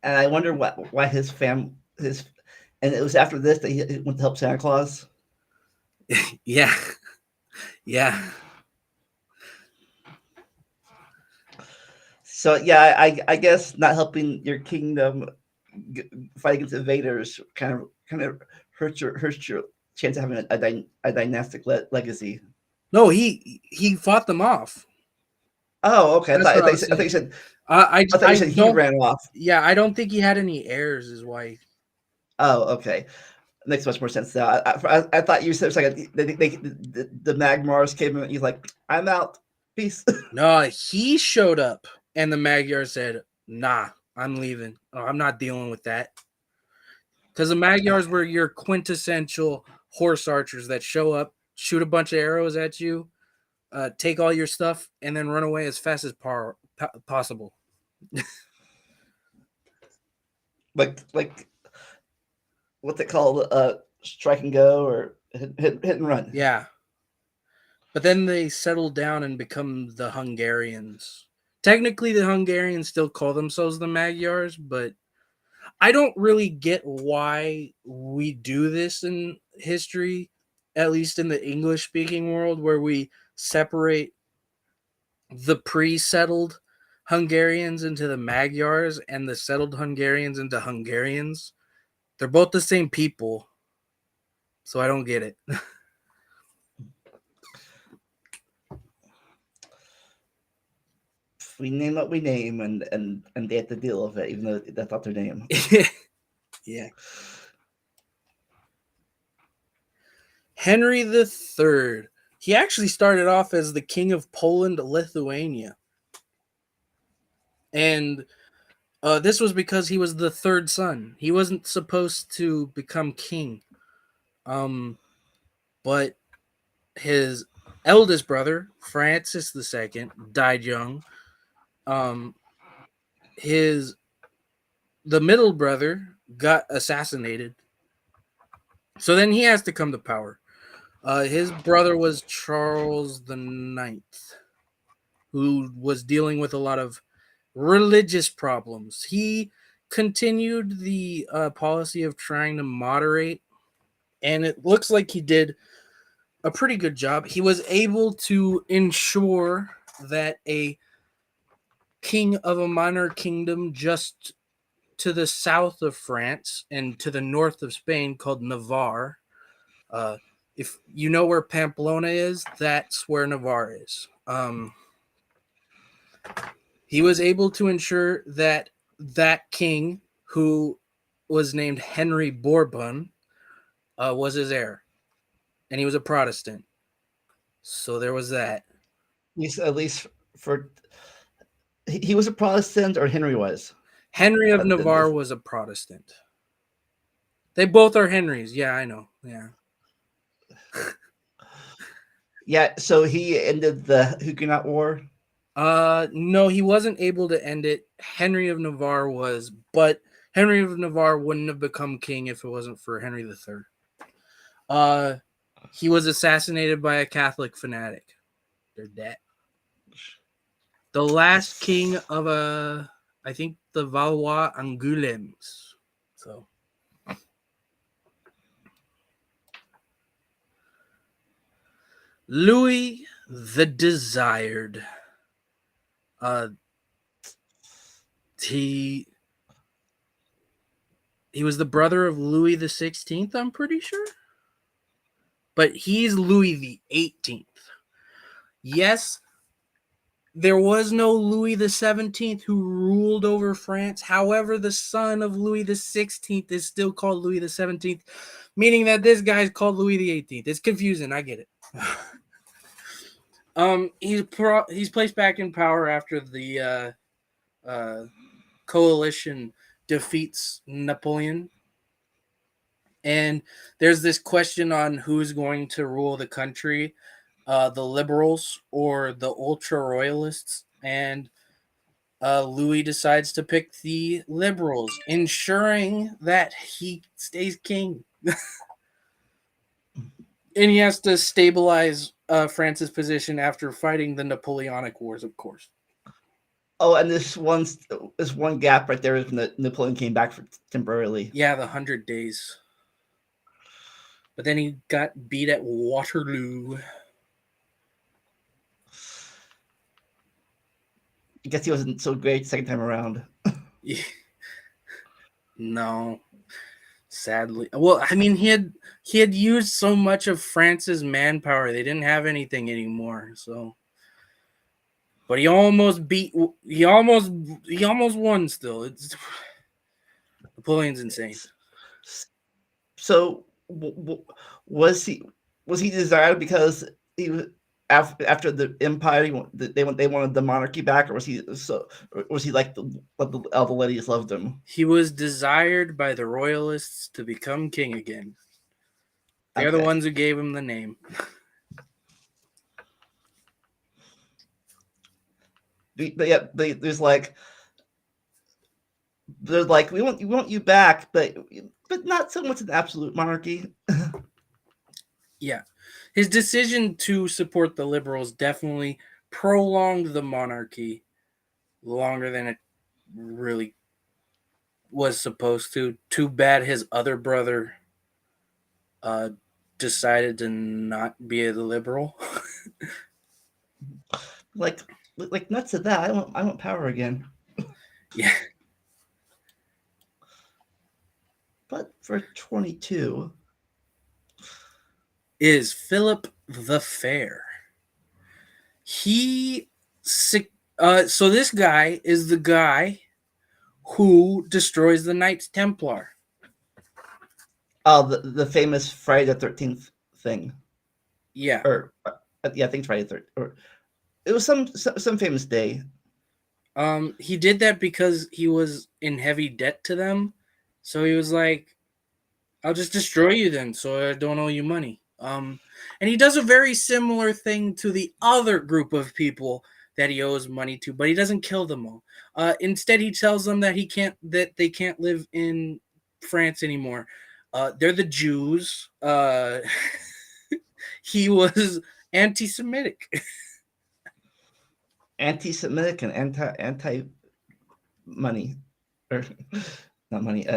and I wonder why his and it was after this that he went to help Santa Claus. Yeah, yeah. So yeah, I guess not helping your kingdom fight against invaders kind of hurts your chance of having a dynastic legacy. No, he fought them off. Oh, okay. That's what I was I thought you saying. said I I thought you I said he don't. ran off. Yeah, I don't think he had any heirs. Is why. Oh, okay. Makes much more sense now. I thought you said it was like the Magmars came in and he's like, I'm out. Peace. No, he showed up, and the Magyar said, "Nah, I'm leaving. Oh, I'm not dealing with that." Because the Magyars were your quintessential horse archers that show up, shoot a bunch of arrows at you, take all your stuff, and then run away as fast as possible. like what's it called? Strike and go or hit and run. Yeah. But then they settle down and become the Hungarians. Technically, the Hungarians still call themselves the Magyars, but I don't really get why we do this in history, at least in the English speaking world, where we separate the pre settled Hungarians into the Magyars and the settled Hungarians into Hungarians. They're both the same people, so I don't get it. We name what we name, and they have to deal with it, even though that's not their name. Yeah. Henry III. He actually started off as the king of Poland, Lithuania. And this was because he was the third son. He wasn't supposed to become king. But his eldest brother, Francis II, died young. His the middle brother got assassinated. So then he has to come to power. His brother was Charles the Ninth, who was dealing with a lot of religious problems. He continued the policy of trying to moderate, and it looks like he did a pretty good job. He was able to ensure that a king of a minor kingdom just to the south of France and to the north of Spain called Navarre. If you know where Pamplona is, that's where Navarre is. He was able to ensure that that king, who was named Henry Bourbon, was his heir, and he was a Protestant. So there was that. At least for he was a Protestant, or Henry was. Henry of Navarre was a Protestant. They both are Henrys. Yeah, I know. Yeah. Yeah, so he ended the Huguenot War. No, he wasn't able to end it. Henry of Navarre was, but Henry of Navarre wouldn't have become king if it wasn't for Henry III. He was assassinated by a Catholic fanatic. They're dead. The last king of I think the Valois Angoulêmes. So. Louis the Desired. He was the brother of Louis the 16th, I'm pretty sure. But he's Louis the 18th. Yes, there was no Louis the 17th who ruled over France. However, the son of Louis the 16th is still called Louis the 17th, meaning that this guy is called Louis the 18th. It's confusing. I get it. He's placed back in power after the coalition defeats Napoleon. And there's this question on who's going to rule the country, the liberals or the ultra royalists. And Louis decides to pick the liberals, ensuring that he stays king. And he has to stabilize France's position after fighting the Napoleonic Wars, of course. Oh, and this one gap right there is when Napoleon came back temporarily. Yeah, the 100 Days. But then he got beat at Waterloo. I guess he wasn't so great second time around. No, sadly. Well, I mean, he had used so much of France's manpower; they didn't have anything anymore. So, but he almost won. Still, Napoleon's insane. So, was he desired because he was after the empire? They wanted the monarchy back, or was he like all the ladies loved him? He was desired by the royalists to become king again. They're the ones who gave him the name. But yeah, there's like we want you back, but not so much an absolute monarchy. Yeah, his decision to support the liberals definitely prolonged the monarchy longer than it really was supposed to. Too bad his other brother decided to not be the liberal. Like, like nuts at that. I want power again. Yeah. But for 22, Is Philip the Fair. He so this guy is the guy who destroys the Knights Templar. oh, the famous Friday the 13th thing, Yeah. or yeah, I think Friday the 13th, or it was some famous day. He did that because he was in heavy debt to them. So he was like, I'll just destroy you then so I don't owe you money. And he does a very similar thing to the other group of people that he owes money to, but he doesn't kill them all. Instead, he tells them that they can't live in France anymore. They're the Jews. He was anti-Semitic. Anti-Semitic and anti money, or not money,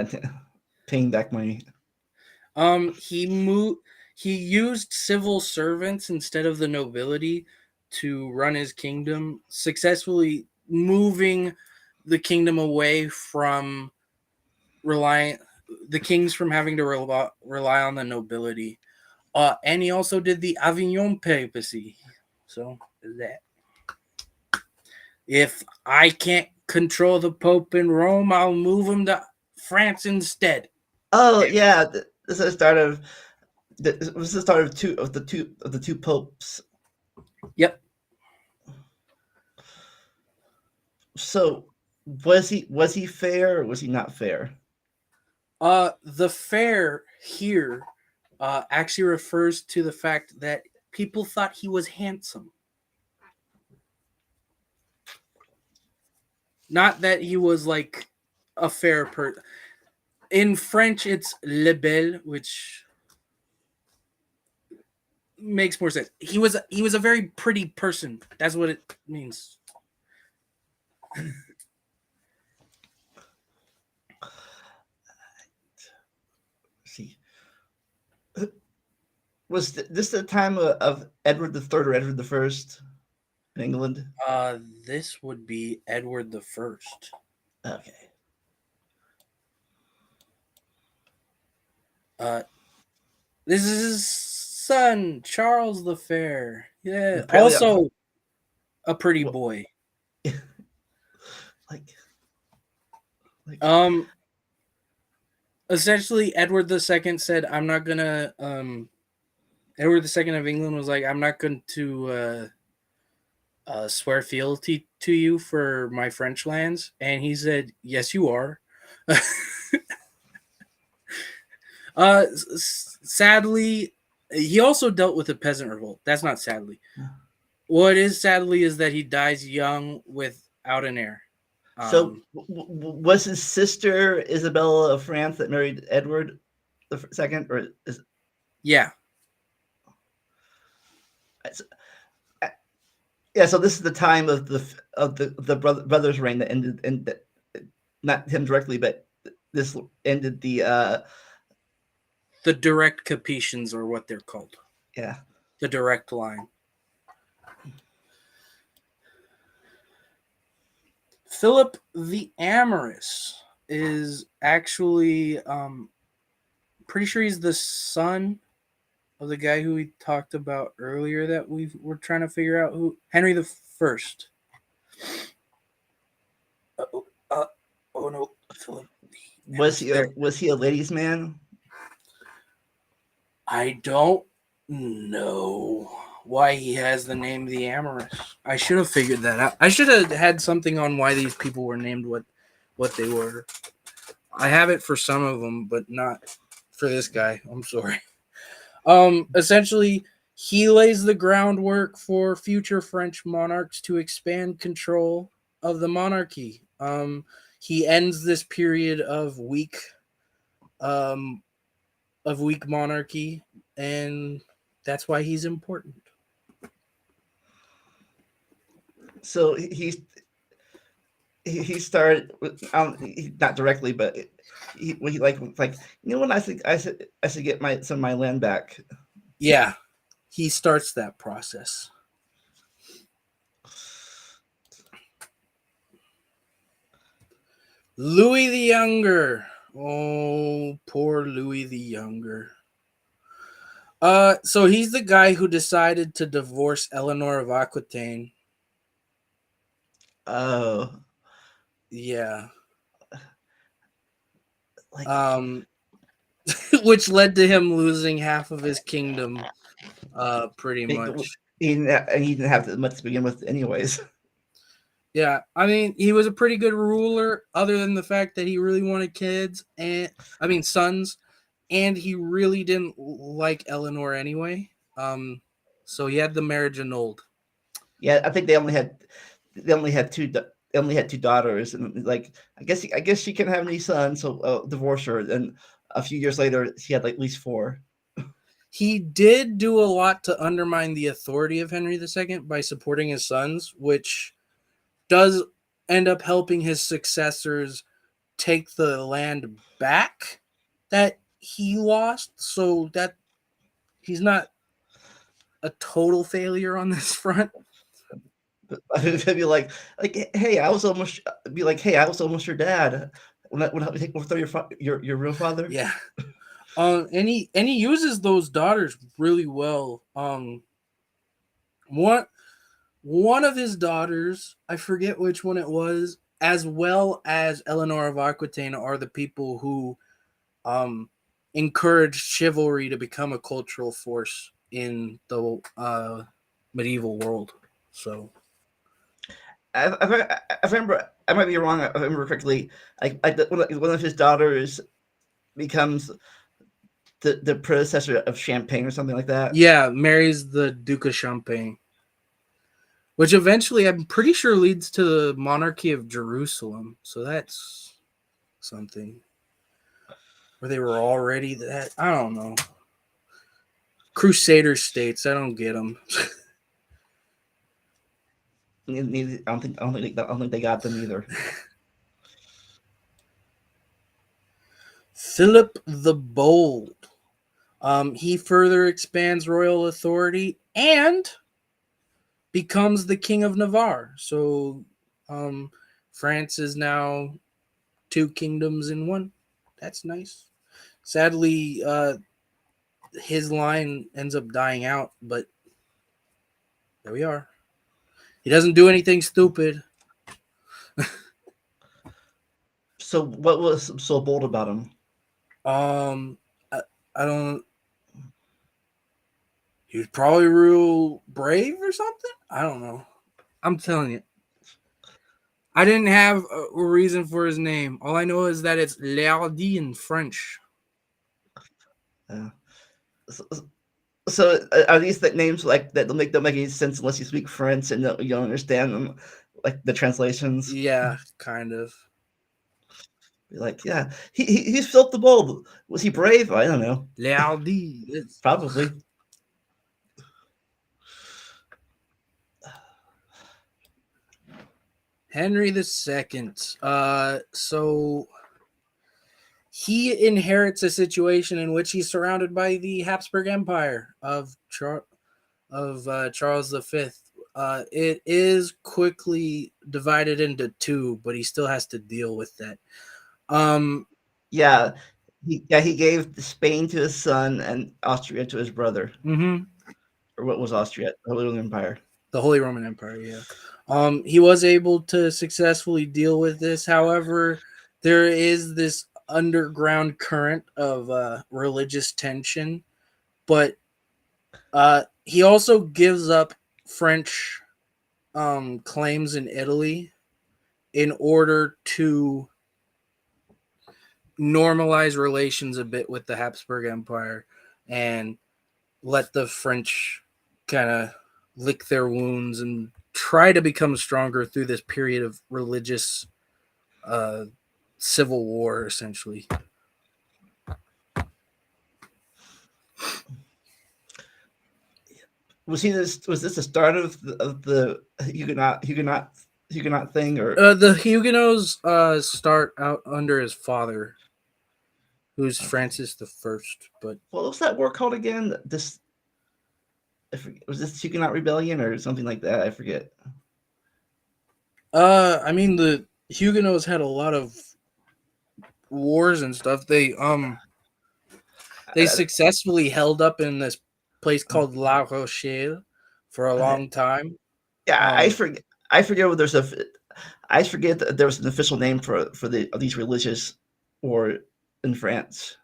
paying back money. He moved. He used civil servants instead of the nobility to run his kingdom, successfully moving the kingdom away from relying the kings from having to rely on the nobility. And he also did the Avignon papacy. So that if I can't control the Pope in Rome, I'll move him to France instead. Oh yeah, this is the start of this was the start of the two popes. Yep. So was he fair or was he not fair? The fair here actually refers to the fact that people thought he was handsome. Not that he was like a fair person. In French, it's le bel, which makes more sense. He was a very pretty person. That's what it means. See, was this the time of Edward the Third or Edward the First in England? This would be Edward the First. Okay. This is his son, Charles the Fair. Yeah, Apparently, also a pretty boy. like, Essentially, Edward II said, "I'm not gonna." Edward II of England was like, "I'm not going to swear fealty to you for my French lands," and he said, "Yes, you are." Sadly, he also dealt with a peasant revolt. That's not sadly. What is sadly is that he dies young without an heir. so was his sister Isabella of France that married Edward the Second, or is yeah? Yeah, so this is the time of the brother's reign that ended, and not him directly, but this ended the direct Capetians, or what they're called. Yeah, the direct line. Philip the Amorous is actually pretty sure he's the son of the guy who we talked about earlier that we're trying to figure out who Henry the First. Oh no, Philip. Was he a ladies' man? I don't know why he has the name the Amorous. I should have figured that out. I should have had something on why these people were named what they were. I have it for some of them, but not for this guy. I'm sorry. Essentially, he lays the groundwork for future French monarchs to expand control of the monarchy. He ends this period of weak monarchy, and that's why he's important. So he started not directly, but he like when I think I should get some of my land back. Yeah, he starts that process. Louis the Younger. Oh, poor Louis the Younger. So he's the guy who decided to divorce Eleanor of Aquitaine. Oh, Yeah. like Um, which led to him losing half of his kingdom. Pretty he, much. he didn't have that much to begin with, anyways. Yeah, I mean, he was a pretty good ruler, other than the fact that he really wanted kids and sons, and he really didn't like Eleanor anyway. So he had the marriage annulled. Yeah, I think they only had they only had two daughters, and like I guess she couldn't have any sons, so divorce her. And a few years later, she had like at least four. He did do a lot to undermine the authority of Henry II by supporting his sons, which does end up helping his successors take the land back that he lost, so that he's not a total failure on this front. I'd be like, hey, I was almost be like, hey, I was almost your dad. When I take over your real father. Yeah. And he uses those daughters really well. One one of his daughters, I forget which one it was, as well as Eleanor of Aquitaine, are the people who um encouraged chivalry to become a cultural force in the medieval world. So I remember, I might be wrong. I remember correctly. One of his daughters becomes the predecessor of Champagne or something like that. yeah, marries the Duke of Champagne, which eventually I'm pretty sure leads to the monarchy of Jerusalem. So that's something. Where they were already that, I don't know. Crusader states, I don't get them. I don't think they got them either. Philip the Bold. He further expands royal authority and becomes the king of Navarre. So France is now two kingdoms in one. That's nice. Sadly, his line ends up dying out, but there we are. He doesn't do anything stupid. So what was so bold about him? Um, I, I don't. He was probably real brave or something. I don't know. I'm telling you, I didn't have a reason for his name. All I know is that it's Lardy in French. Uh, so, so are these names like that don't make any sense unless you speak French and you don't understand them, like the translations? Yeah, kind of. Be like, yeah, he's Philip the Bold. Was he brave? I don't know. Lardy. It's Probably. Henry II. So he inherits a situation in which he's surrounded by the Habsburg Empire of Charles V. It is quickly divided into two, but he still has to deal with that. Um, Yeah, he gave Spain to his son and Austria to his brother. mm-hmm. Or what was Austria? The Holy Empire. The Holy Roman Empire, yeah. He was able to successfully deal with this. However, there is this underground current of religious tension, but he also gives up French claims in Italy in order to normalize relations a bit with the Habsburg Empire and let the French kind of lick their wounds and try to become stronger through this period of religious uh, civil war, essentially. Was he this? Was this the start of the Huguenot thing, or The Huguenots start out under his father, who's okay? Francis the First. But What was that war called again? This was this Huguenot Rebellion or something like that? I forget. I mean, the Huguenots had a lot of wars and stuff, they successfully held up in this place called La Rochelle for a long time. Yeah, I Um, forget. I forget what there's a. I forget that there was an official name for these religious war in France.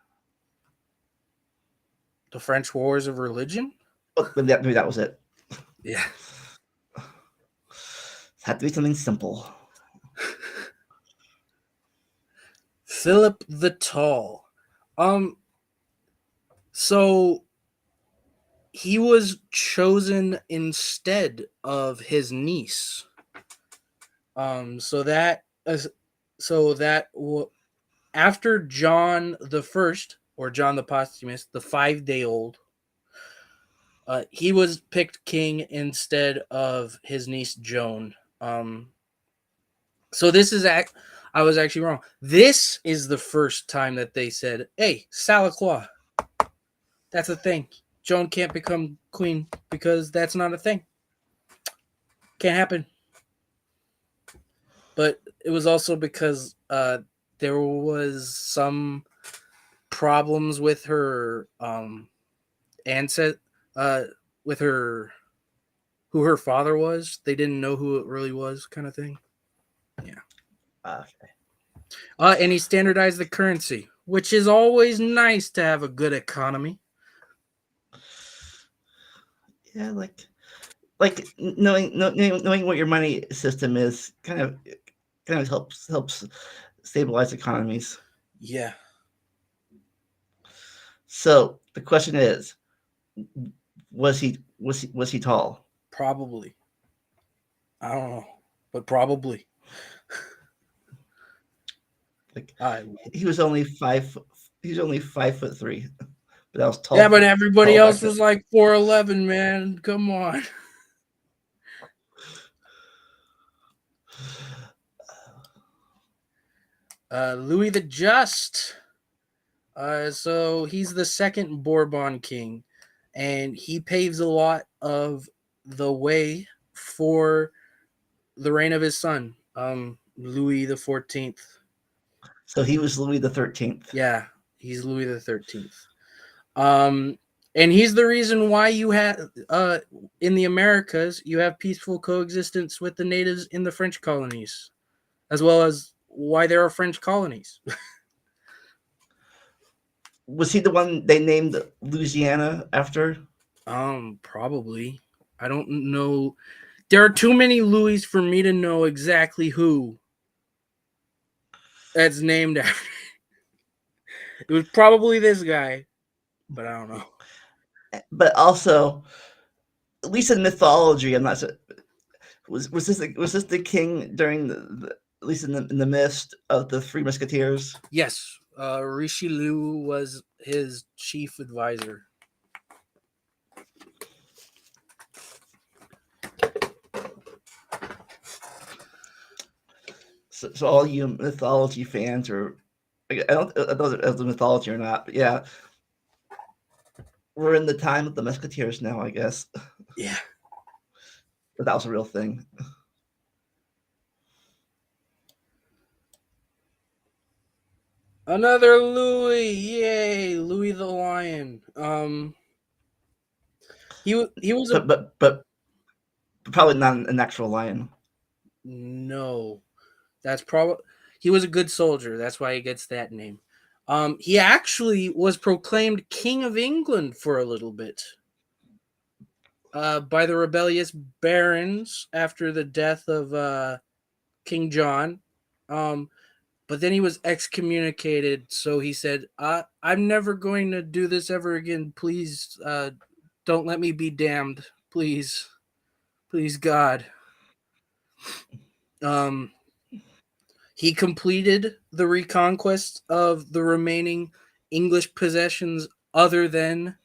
the French Wars of Religion. Oh, maybe that was it. Yeah. It had to be something simple. Philip the Tall. Um, so he was chosen instead of his niece. So that is so that after John the First or John the Posthumous, the 5-day old, he was picked king instead of his niece Joan. So this is I was actually wrong. This is the first time that they said, "Hey, Salacroix, that's a thing. Joan can't become queen because that's not a thing. Can't happen." But it was also because there was some problems with her ancest with her who her father was. They didn't know who it really was, kind of thing. Yeah. Okay. And he standardized the currency, which is always nice to have a good economy. Yeah, like knowing what your money system is kind of helps stabilize economies. Yeah, So the question is, was he tall? probably. I don't know, but probably. Like I he was only 5'3", but that was Yeah, but tall everybody tall back else then. was like 4'11", man. Come on. Louis the Just. So he's the second Bourbon king, and he paves a lot of the way for the reign of his son, Louis the 14th. So he was Louis the 13th. Yeah, he's Louis the 13th. Um, and he's the reason why you have in the Americas you have peaceful coexistence with the natives in the French colonies, as well as why there are French colonies. Was he the one they named Louisiana after? Probably. I don't know. There are too many Louis for me to know exactly who that's named after. It was probably this guy, but I don't know. But also, at least in mythology, I'm not so, was this the king during at least in the midst of the Three Musketeers? Yes, Richelieu was his chief advisor. So all you mythology fans are, I don't know if it's mythology or not, but yeah, we're in the time of the Musketeers now, I guess. Yeah. But that was a real thing. Another Louis, yay! Louis the Lion. He was a But probably not an actual lion. no. That's probably he was a good soldier. That's why he gets that name. He actually was proclaimed King of England for a little bit by the rebellious barons after the death of King John. Um, but then he was excommunicated, so he said, "I'm never going to do this ever again. Please, don't let me be damned, please, please, God." Um, he completed the reconquest of the remaining English possessions other than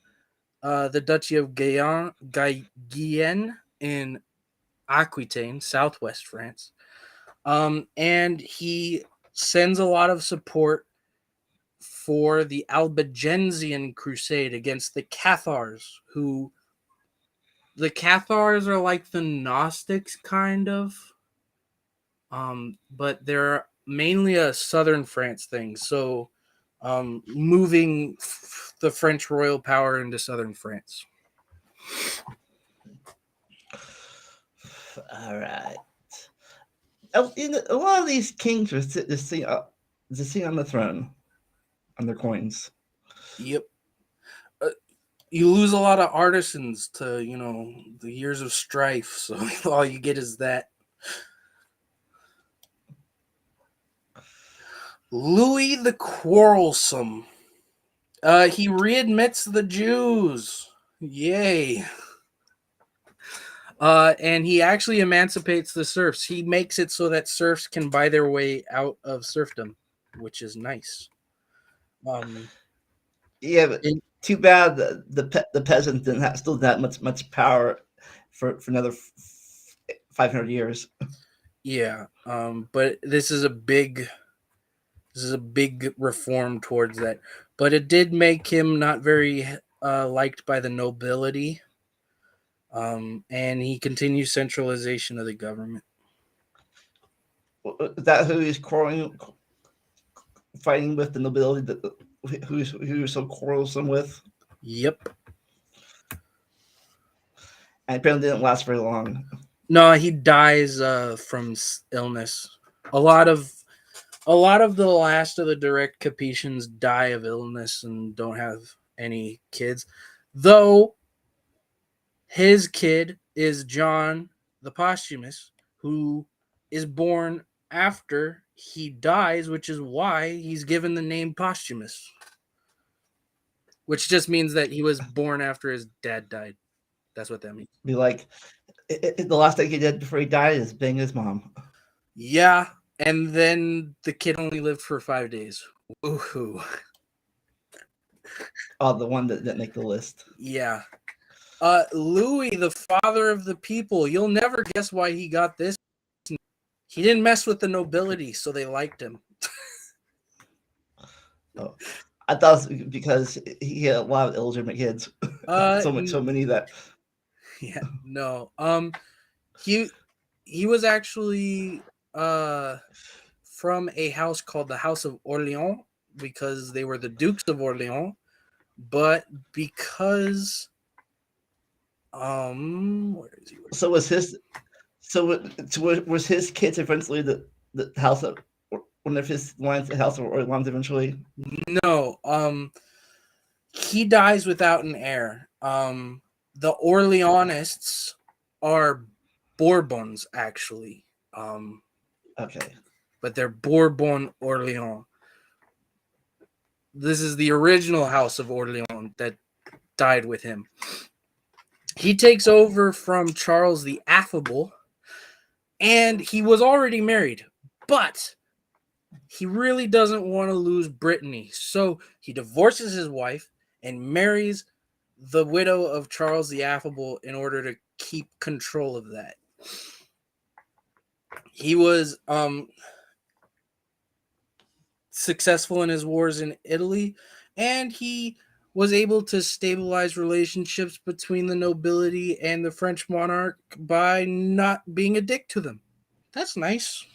the Duchy of Guyenne in Aquitaine, southwest France. And he sends a lot of support for the Albigensian crusade against the Cathars, who the Cathars are like the Gnostics, kind of. But they're mainly a southern France thing. So, moving the French royal power into southern France. All right. Oh, a lot of these kings are just sitting on the throne on their coins. Yep. You lose a lot of artisans to, the years of strife. So all you get is that. Louis the Quarrelsome. He readmits the Jews. Yay. And he actually emancipates the serfs. He makes it so that serfs can buy their way out of serfdom, which is nice. Yeah, but And too bad the peasants still didn't have much power for another 500 years. yeah, but this is a big reform towards that. But it did make him not very liked by the nobility. And he continues centralization of the government. Is that who he's fighting with the nobility? Who's so quarrelsome with? Yep. And apparently didn't last very long. No, he dies from illness. A lot of the last of the direct Capetians die of illness and don't have any kids. Though his kid is John the Posthumous, who is born after he dies, which is why he's given the name Posthumous. Which just means that he was born after his dad died. That's what that means. Be like, the last thing he did before he died is bang his mom. Yeah, and then the kid only lived for 5 days. Woohoo. Oh, the one that didn't make the list. Yeah. Louis, the father of the people. You'll never guess why he got this. He didn't mess with the nobility, so they liked him. Oh, I thought it was because he had a lot of illegitimate kids. So many that. Yeah, no. He was actually from a house called the House of Orleans because they were the Dukes of Orleans, but because where is he? So was his. So was his kids eventually the house of one of his lines, the House of Orleans eventually? No, he dies without an heir. The Orleanists are Bourbons, actually. Okay. But they're Bourbon Orleans. This is the original House of Orleans that died with him. He takes over from Charles the Affable, and he was already married, but he really doesn't want to lose Brittany. So he divorces his wife and marries the widow of Charles the Affable in order to keep control of that. He was successful in his wars in Italy, and he was able to stabilize relationships between the nobility and the French monarch by not being a dick to them. That's nice.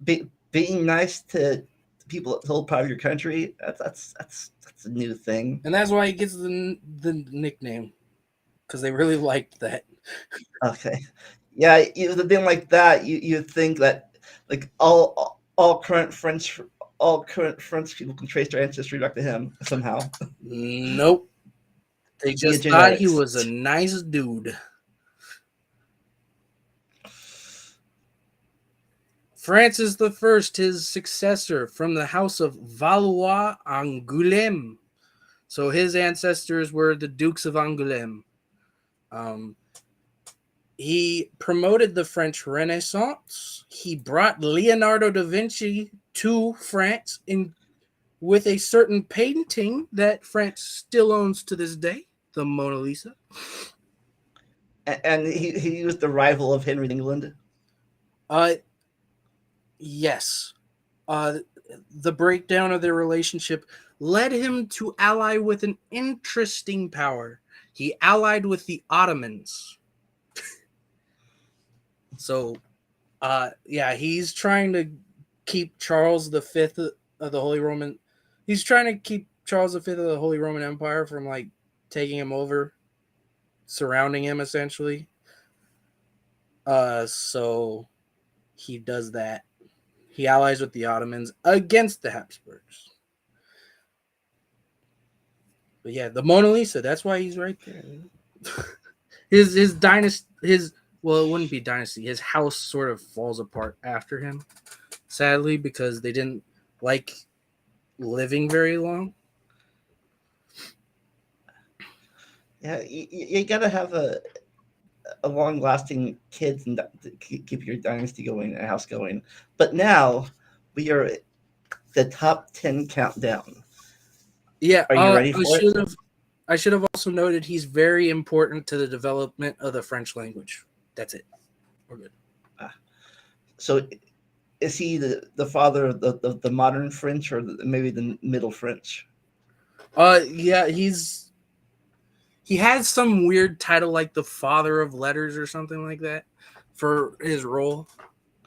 Being nice to people that hold part of your country, that's a new thing. And that's why he gets the nickname, because they really liked that. Okay. Yeah, the thing like that, you think that like all current French people can trace their ancestry back to him somehow. Nope. They Via just thought he genetics. was a nice dude. Francis I, his successor from the house of Valois Angoulême. So his ancestors were the Dukes of Angoulême. He promoted the French Renaissance. He brought Leonardo da Vinci to France with a certain painting that France still owns to this day, the Mona Lisa. And he was the rival of Henry England. Yes. The breakdown of their relationship led him to ally with an interesting power. He allied with the Ottomans. So Yeah, he's trying to keep Charles the Fifth of the Holy Roman. He's trying to keep Charles the Fifth of the Holy Roman Empire from like taking him over, surrounding him essentially. So he does that. He allies with the Ottomans against the Habsburgs. But yeah, the Mona Lisa. That's why he's right there. His dynasty. His well, it wouldn't be dynasty. His house sort of falls apart after him, sadly, because they didn't like living very long. Yeah, you gotta have a long lasting kids and to keep your dynasty going and house going. But now we are at the top 10 countdown. Yeah, Are you ready for it? I should have also noted he's very important to the development of the French language. That's it. We're good. So is he the father of the modern French or maybe the Middle French? Yeah, he has some weird title like the father of letters or something like that for his role.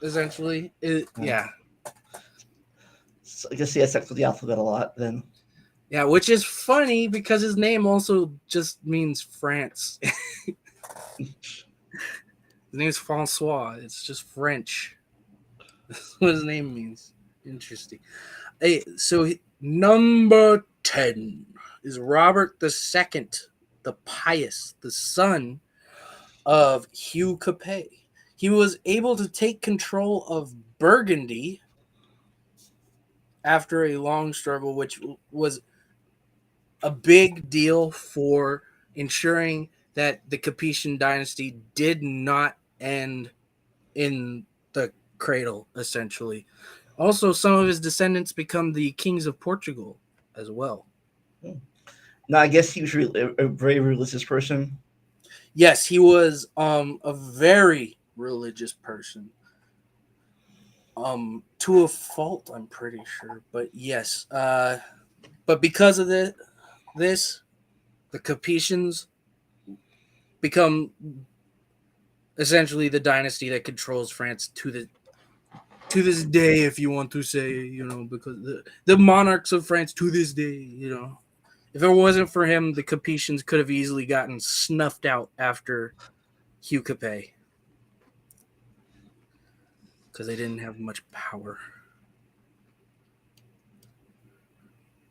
Essentially, yeah, So I guess he has sex with the alphabet a lot then. yeah, which is funny because his name also just means France. His name's Francois. It's just French. That's what his name means. Interesting. Hey, so number 10 is Robert II, the Pious, the son of Hugh Capet. He was able to take control of Burgundy after a long struggle, which was a big deal for ensuring that the Capetian dynasty did not end in the cradle, essentially. Also, some of his descendants become the kings of Portugal as well. Now I guess he was a very religious person. Yes, he was a very religious person. To a fault, I'm pretty sure. But yes, but because of this, the Capetians become essentially the dynasty that controls France to this day, if you want to say, because the monarchs of France to this day. If it wasn't for him, the Capetians could have easily gotten snuffed out after Hugh Capet because they didn't have much power.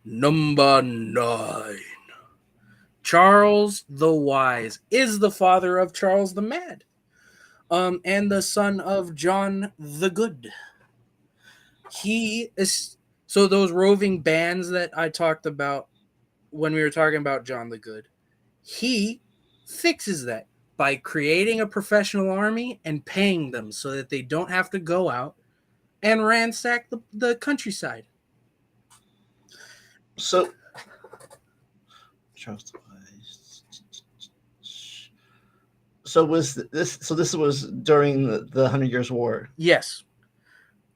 Number 9. Charles the Wise is the father of Charles the Mad, and the son of John the Good. He is so those roving bands that I talked about when we were talking about John the Good. He fixes that by creating a professional army and paying them so that they don't have to go out and ransack the countryside. So Charles So was this? So this was during the 100 Years' War. Yes,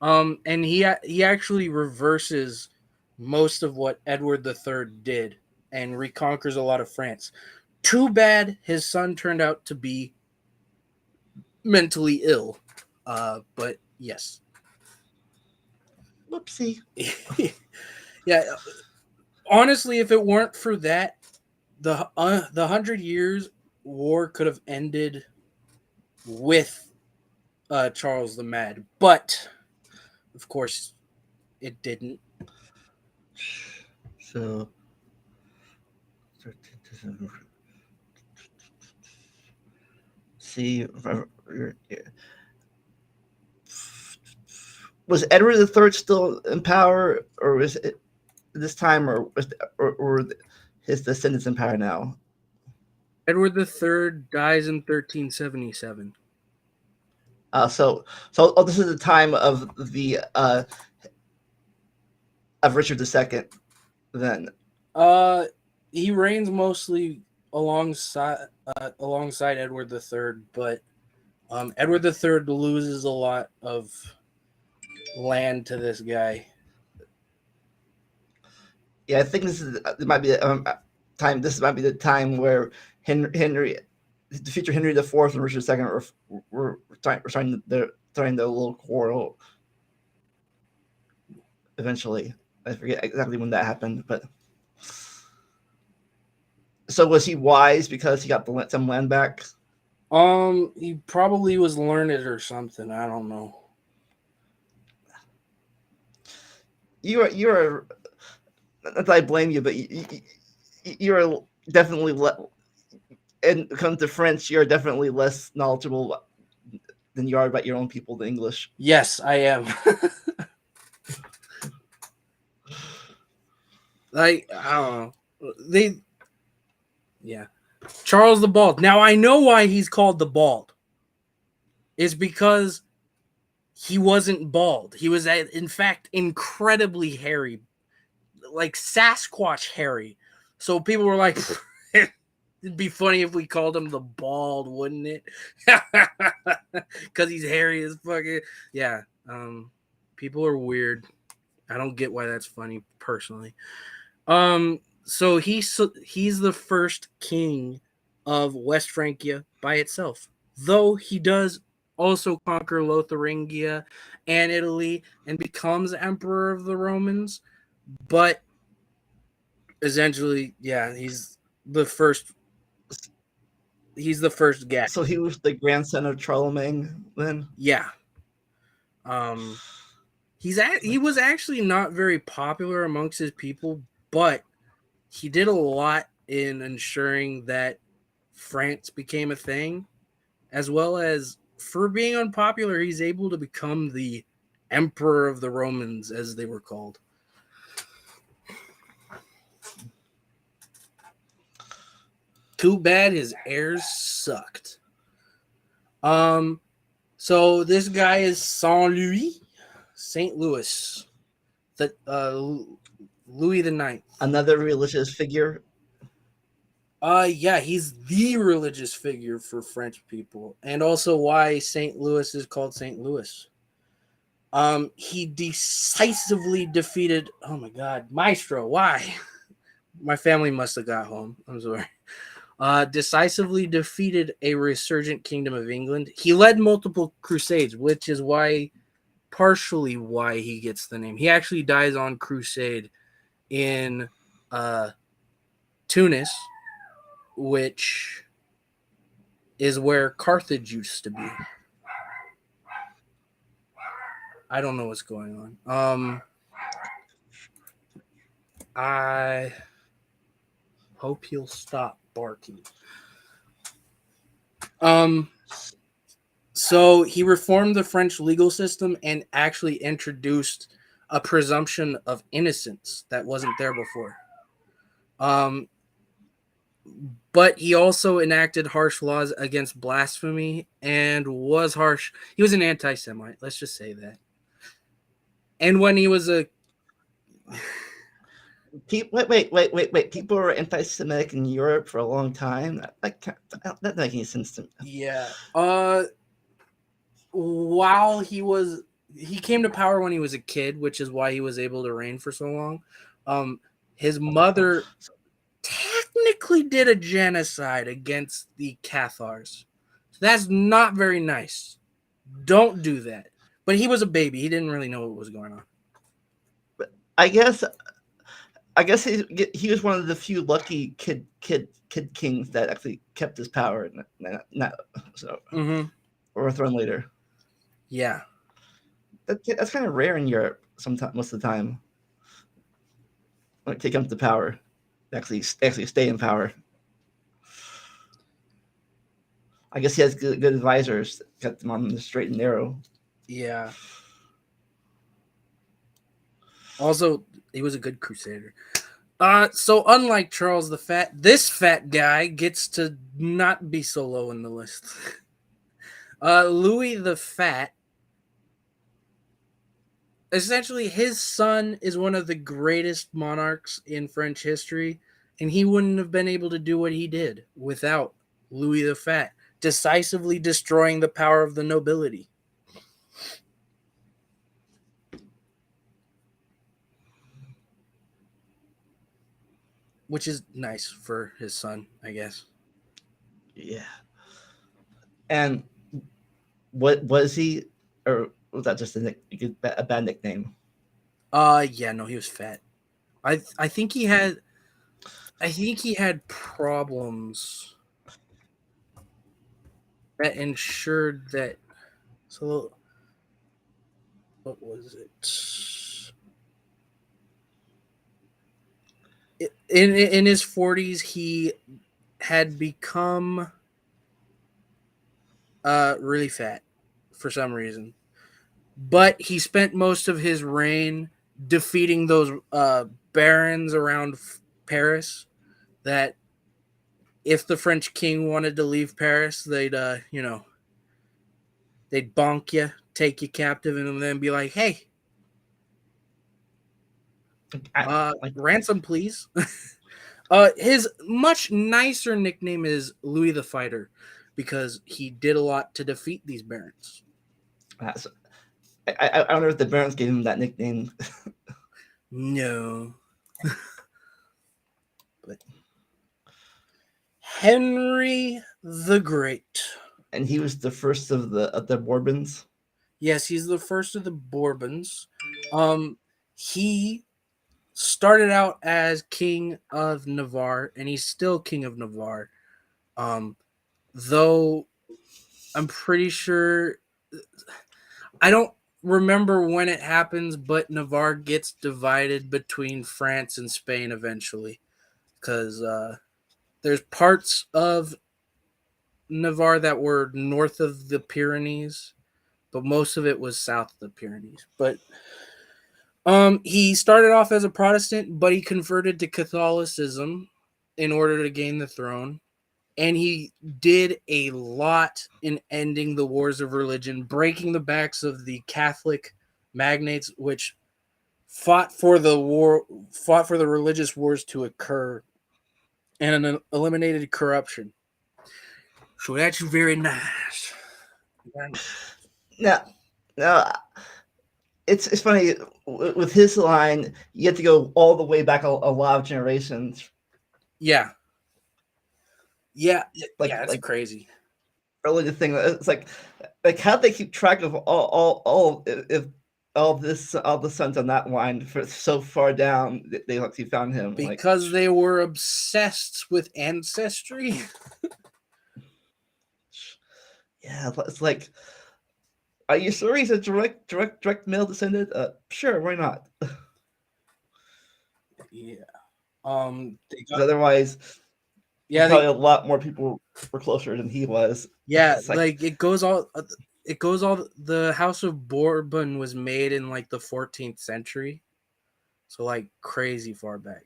and he actually reverses most of what Edward III did and reconquers a lot of France. Too bad his son turned out to be mentally ill. But yes. Whoopsie. Yeah. Honestly, if it weren't for that, the 100 Years' War could have ended with Charles the Mad, but of course, it didn't. So 13 to see, was Edward III still in power, or was it this time, or his descendants in power now? Edward III dies in 1377. So this is the time of the of Richard II. Then, He reigns mostly alongside Edward III, but Edward III loses a lot of land to this guy. yeah, I think it might be time. This might be the time where Henry the future Henry IV and Richard II were starting during the little quarrel. Eventually, I forget exactly when that happened, but so was he wise because he got some land back? He probably was learned or something. I don't know. You're not that I blame you, but you're definitely and come to French, you're definitely less knowledgeable than you are about your own people, the English. Yes, I am. Like, I don't know. They, yeah. Charles the Bald. Now I know why he's called the Bald. It's because he wasn't bald. He was, in fact, incredibly hairy, like Sasquatch hairy. So people were like, it'd be funny if we called him the Bald, wouldn't it? Because he's hairy as fucking. Yeah. People are weird. I don't get why that's funny personally. So he's the first king of West Francia by itself, though he does also conquer Lotharingia and Italy and becomes emperor of the Romans. But essentially, yeah, the first. He's the first guy. So he was the grandson of Charlemagne then. Yeah. Um, he was actually not very popular amongst his people, but he did a lot in ensuring that France became a thing, as well as for being unpopular, he's able to become the Emperor of the Romans, as they were called. Too bad his heirs sucked. So this guy is Saint Louis, the Louis the Ninth. Another religious figure. Yeah, he's the religious figure for French people, and also why St. Louis is called St. Louis. He decisively defeated. Oh my God, Maestro, why? My family must have got home. I'm sorry. Decisively defeated a resurgent kingdom of England. He led multiple crusades, which is partially why he gets the name. He actually dies on crusade in Tunis, which is where Carthage used to be. I don't know what's going on. I hope he'll stop barking. So he reformed the French legal system and actually introduced a presumption of innocence that wasn't there before. But he also enacted harsh laws against blasphemy and was harsh. He was an anti-Semite, let's just say that. And when he was a Wait. People were anti-Semitic in Europe for a long time. That doesn't make any sense to me. Yeah. While he came to power when he was a kid, which is why he was able to reign for so long. His mother technically did a genocide against the Cathars. So that's not very nice. Don't do that. But he was a baby. He didn't really know what was going on. But I guess he was one of the few lucky kid kings that actually kept his power. Not so overthrown later. Yeah, that's kind of rare in Europe. Sometimes, most of the time, when they come to power, actually stay in power. I guess he has good advisors, kept them on the straight and narrow. Yeah. Also, he was a good crusader. So unlike Charles the Fat, this fat guy gets to not be so low in the list. Louis the Fat, essentially his son is one of the greatest monarchs in French history, and he wouldn't have been able to do what he did without Louis the Fat decisively destroying the power of the nobility. Which is nice for his son, I guess. Yeah. And what was he? or was that just a bad nickname? Yeah, no, he was fat. I think he had problems that ensured that. So what was it? In his 40s, he had become really fat for some reason, but he spent most of his reign defeating those barons around Paris. That if the French king wanted to leave Paris, they'd they'd bonk you, take you captive, and then be like, "Hey, Like ransom, please." His much nicer nickname is Louis the Fighter because he did a lot to defeat these barons. so I don't know if the Barons gave him that nickname. No, but Henry the Great. And he was the first of the Bourbons. Yes, he's the first of the Bourbons. He started out as king of Navarre, and he's still king of Navarre. Um, though I'm pretty sure I don't remember when it happens, but Navarre gets divided between France and Spain eventually, because there's parts of Navarre that were north of the Pyrenees, but most of it was south of the Pyrenees. But he started off as a Protestant, but he converted to Catholicism in order to gain the throne. And he did a lot in ending the wars of religion, breaking the backs of the Catholic magnates, which fought for the religious wars to occur, and eliminated corruption. So that's very nice. Now, now it's funny with his line. You have to go all the way back a lot of generations. Yeah, yeah, Like yeah. It's like crazy. early the thing. It's like how they keep track of all if all the sons on that line for so far down they actually found him. Like Because they were obsessed with ancestry. yeah, it's like. Are you sure he's a direct male descendant? Sure, why not? Yeah. They got. Otherwise, Yeah. probably a lot more people were closer than he was. Yeah. It's like Like it goes all. It goes all. The House of Bourbon was made in like the 14th century, so like crazy far back.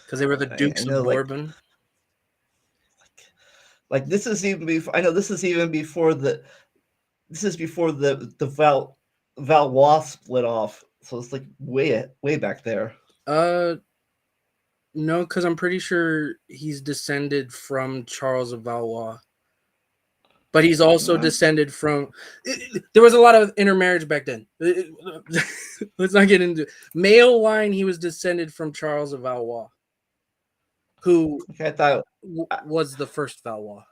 Because they were the I Dukes of know, Bourbon. like this is even before. I know this is even before the Valois split off. So it's like way back there. Uh, no, because I'm pretty sure he's descended from Charles of Valois. But he's also Uh, descended from. There was a lot of intermarriage back then. Let's not get into male line. He was descended from Charles of Valois, who okay, I thought. was the first Valois.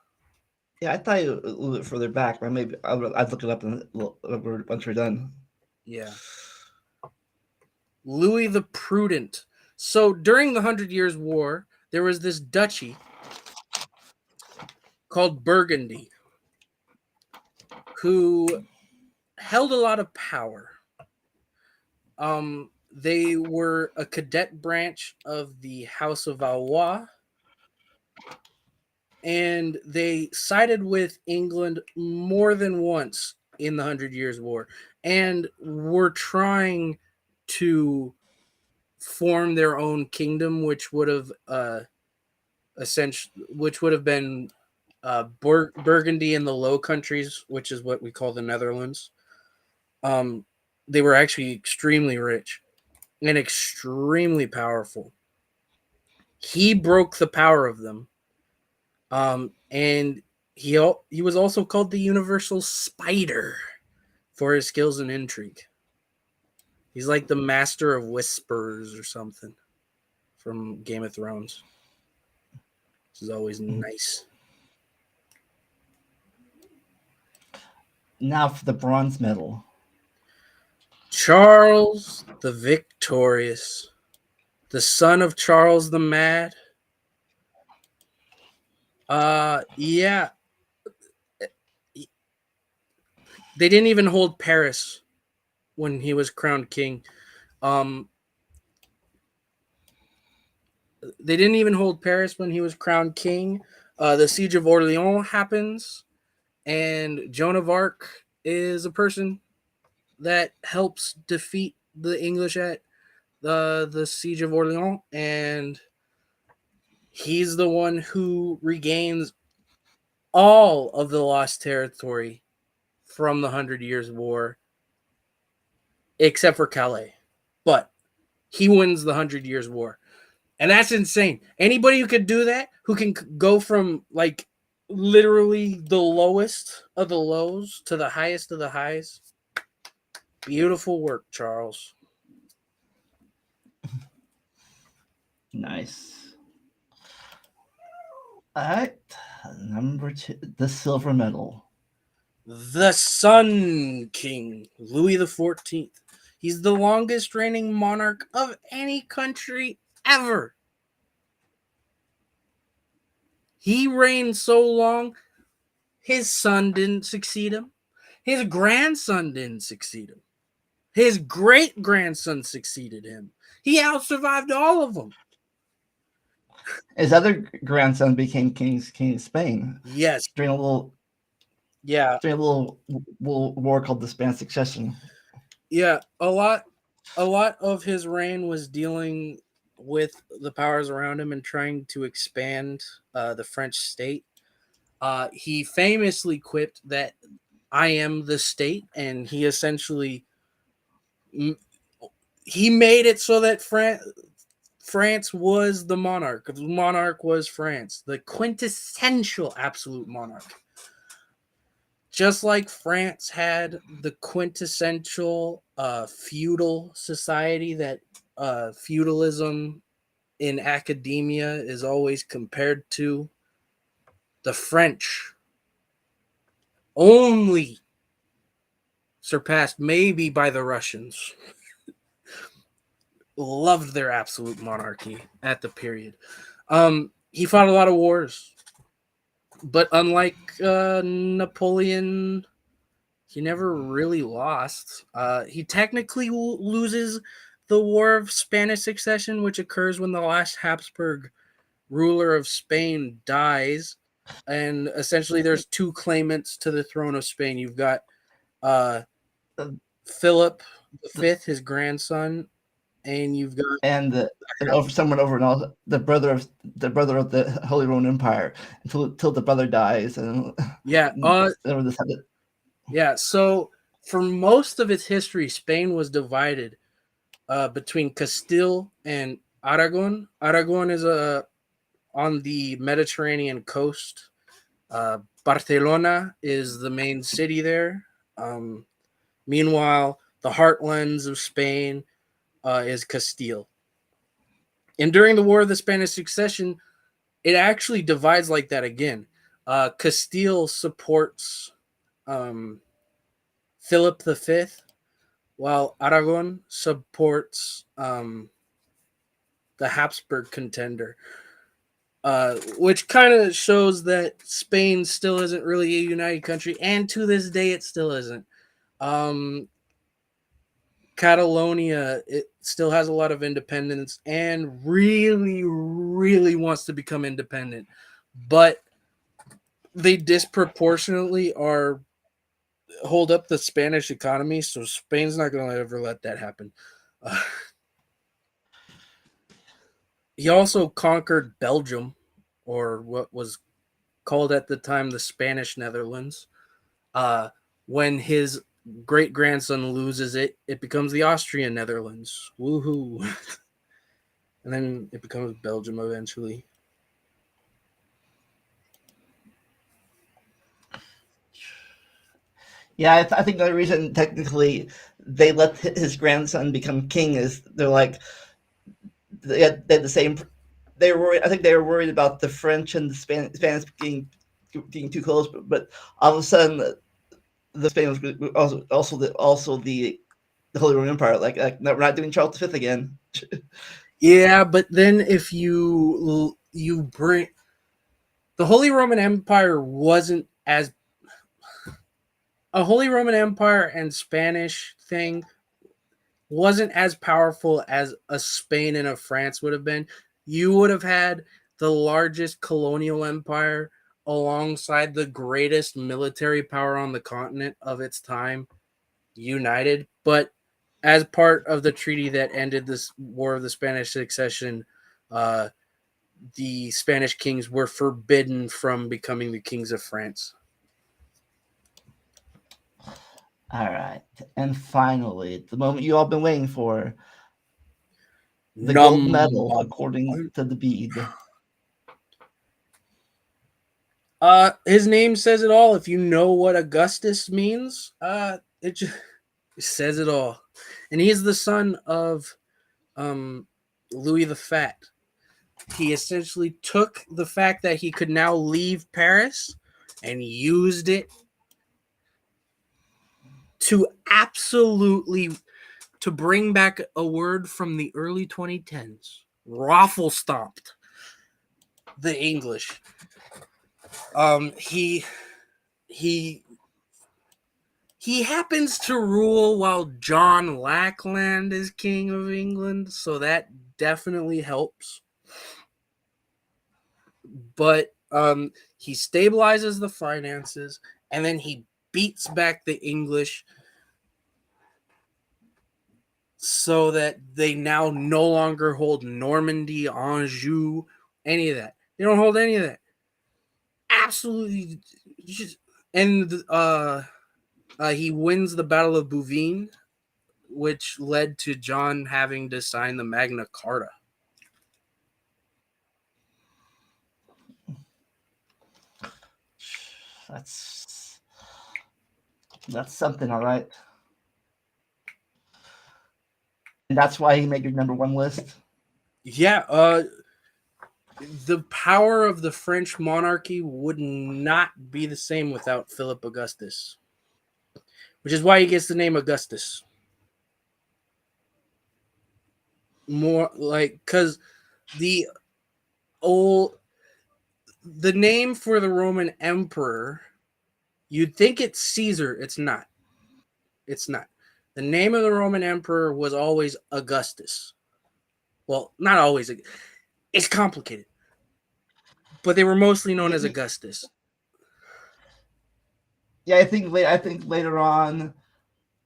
Yeah, I thought it was a little bit further back, but maybe I'd look it up once we're done. Yeah, Louis the Prudent. So during the 100 Years' War, there was this duchy called Burgundy, who held a lot of power. They were a cadet branch of the House of Valois, and they sided with England more than once in the 100 Years' War, and were trying to form their own kingdom, which would have been Burgundy in the Low Countries, which is what we call the Netherlands. Um, they were actually extremely rich and extremely powerful. He broke the power of them, and he was also called the Universal Spider for his skills in intrigue. He's like the master of whispers or something from Game of Thrones. This is always nice. Now for the bronze medal. Charles the Victorious, the son of Charles the Mad. Yeah, they didn't even hold Paris when he was crowned king. Um, they didn't even hold Paris when he was crowned king. The siege of Orleans happens, and Joan of Arc is a person that helps defeat the English at the siege of Orleans, and he's the one who regains all of the lost territory from the Hundred Years' War, except for Calais. But he wins the Hundred Years' War, and that's insane. Anybody who could do that, who can go from like literally the lowest of the lows to the highest of the highs. Beautiful work, Charles. Nice. All right. Number two, the silver medal. The Sun King, Louis XIV. He's the longest reigning monarch of any country ever. He reigned so long, his son didn't succeed him. His grandson didn't succeed him. His great grandson succeeded him. He outsurvived all of them. His other grandson became king of Spain Yes. during a little Yeah. war called the Spanish Succession. Yeah. A lot of his reign was dealing with the powers around him and trying to expand the French state. He famously quipped that I am the state, and he essentially he made it so that France was the monarch. The monarch was France, the quintessential absolute monarch. Just like France had the quintessential feudal society that feudalism in academia is always compared to, the French only surpassed maybe by the Russians. Loved their absolute monarchy at the period. He fought a lot of wars, but unlike Napoleon, he never really lost. He technically loses the War of Spanish Succession, which occurs when the last Habsburg ruler of Spain dies. And essentially, there's two claimants to the throne of Spain. You've got Philip V, his grandson, and you've got someone over and all the brother of the Holy Roman Empire until the brother dies, and yeah, yeah. So for most of its history, Spain was divided between Castile and Aragon. Aragon is on the Mediterranean coast. Barcelona is the main city there. Meanwhile, the heartlands of Spain is Castile. And during the War of the Spanish Succession, it actually divides like that again. Castile supports Philip V, while Aragon supports the Habsburg contender, which kind of shows that Spain still isn't really a united country, and to this day it still isn't. Catalonia, it still has a lot of independence and really, really wants to become independent, but they disproportionately hold up the Spanish economy, so Spain's not going to ever let that happen. He also conquered Belgium, or what was called at the time the Spanish Netherlands. When his great grandson loses it, it becomes the Austrian Netherlands. Woohoo! And then it becomes Belgium eventually. Yeah, I think the reason technically they let his grandson become king is they're like they had the same. They were worried, I think they were worried about the French and the Spanish getting too close, but all of a sudden the Spain was the Holy Roman Empire. Like no, we're not doing Charles V again. Yeah, but then if you bring the Holy Roman Empire wasn't as a Holy Roman Empire and Spanish thing wasn't as powerful as a Spain and a France would have been. You would have had the largest colonial empire alongside the greatest military power on the continent of its time, united. But as part of the treaty that ended this War of the Spanish Succession, uh, the Spanish kings were forbidden from becoming the kings of France. All right, and finally, the moment you all been waiting for, the gold medal, Number according one. to the bead. His name says it all. If you know what Augustus means, it just it says it all. And he is the son of Louis the Fat. He essentially took the fact that he could now leave Paris and used it to absolutely to bring back a word from the early 2010s. Raffle stomped the English. He happens to rule while John Lackland is king of England, so that definitely helps. But he stabilizes the finances, and then he beats back the English so that they now no longer hold Normandy, Anjou, any of that. They don't hold any of that. Absolutely. And he wins the Battle of Bouvines, which led to John having to sign the Magna Carta. That's something, all right. And that's why he made your number one list. Yeah, the power of the French monarchy would not be the same without Philip Augustus, which is why he gets the name Augustus. More like because the the name for the Roman emperor, you'd think it's Caesar. It's not. It's not. The name of the Roman emperor was always Augustus. Well, not always. It's complicated, but they were mostly known as Augustus. Yeah, I think later on,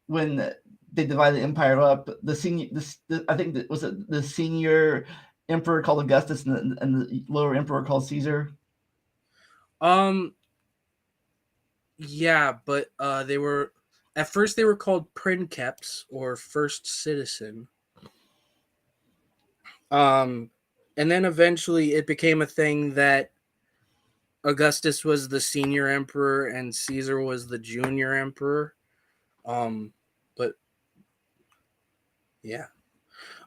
when they divide the empire up, I think that was it the senior emperor called Augustus and the lower emperor called Caesar. Yeah, but they were at first they were called princeps or first citizen. And then eventually it became a thing that Augustus was the senior emperor and Caesar was the junior emperor. But yeah.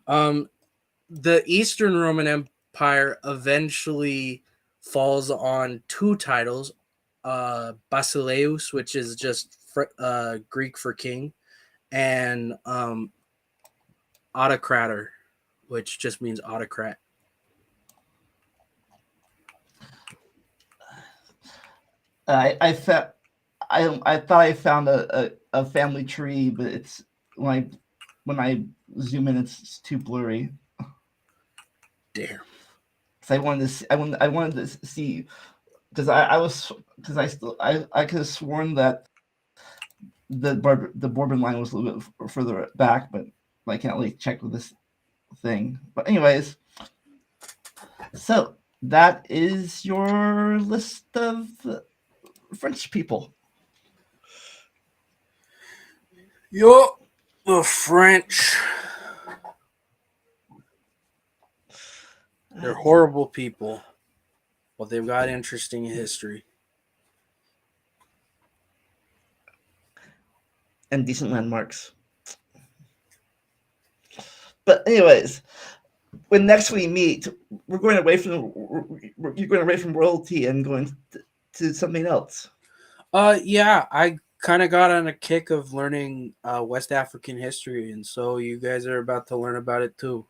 The Eastern Roman Empire eventually falls on two titles, Basileus, which is just Greek for king, and autocrator, which just means autocrat. I thought I found a family tree, but it's when I zoom in, it's too blurry. Damn. Because I wanted to see because I could have sworn that the Bourbon line was a little bit further back, but I can't really check with this thing. But anyways, so that is your list of French people. Yo, the French. They're horrible people, but they've got interesting history. And decent landmarks. But anyways, when next we meet, we're going away from you're going away from royalty and going to something else. Yeah, I kind of got on a kick of learning West African history, and so you guys are about to learn about it too.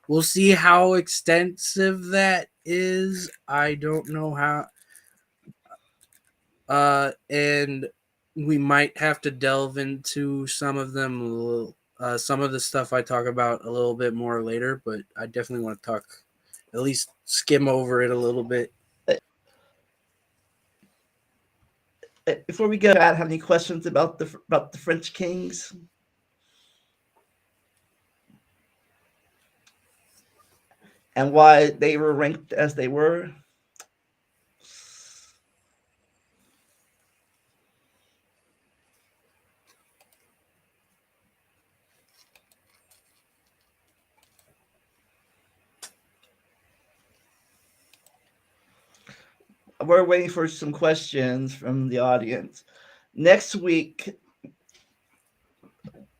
We'll see how extensive that is. I don't know how. And we might have to delve into some of them, some of the stuff I talk about a little bit more later. But I definitely want to talk, at least skim over it a little bit. Before we go, Matt, have any questions about the French kings? And why they were ranked as they were? We're waiting for some questions from the audience. Next week,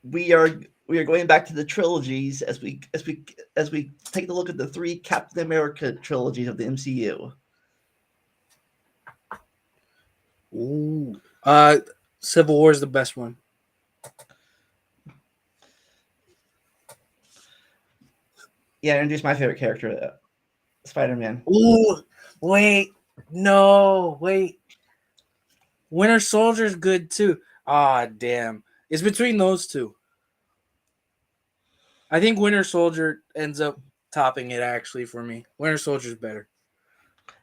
we are going back to the trilogies as we take a look at the 3 Captain America trilogies of the MCU. Ooh. Civil War is the best one. Yeah, introduce my favorite character, Spider-Man. Ooh, wait. Winter Soldier's good too. Ah, damn. It's between those two. I think Winter Soldier ends up topping it actually for me. Winter Soldier's better.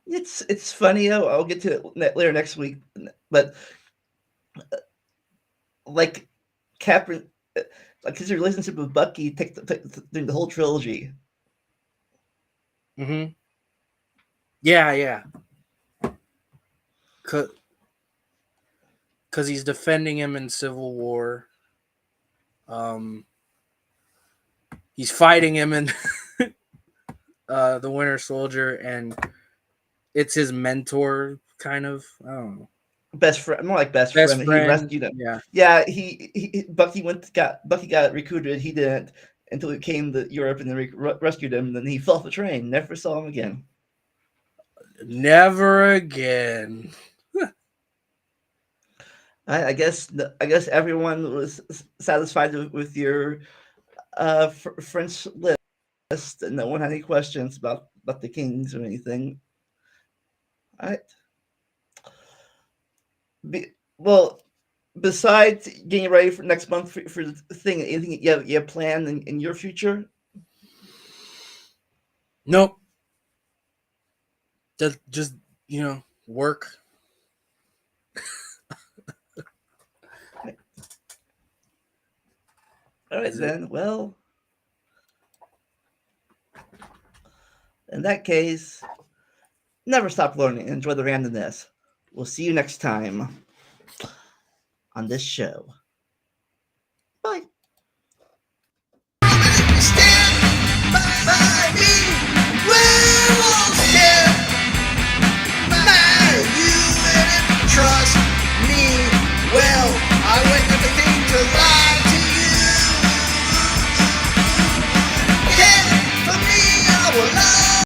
It's funny. I'll get to it later next week, but like Captain, like his relationship with Bucky during the whole trilogy. Mm-hmm. Yeah. Because he's defending him in Civil War. He's fighting him in the Winter Soldier, and it's his mentor, kind of. I don't know. Best friend, more like best Best friend. He friend. rescued him. Yeah. Bucky got recruited. He didn't until he came to Europe and then rescued him. Then he fell off the train. Never saw him again. Never again. I guess everyone was satisfied with your French list, and no one had any questions about the kings or anything. All right. Well, besides getting ready for next month for the thing, anything you have planned in your future? Nope. Just work. All right, then. Well, in that case, never stop learning and enjoy the randomness. We'll see you next time on this show. Bye.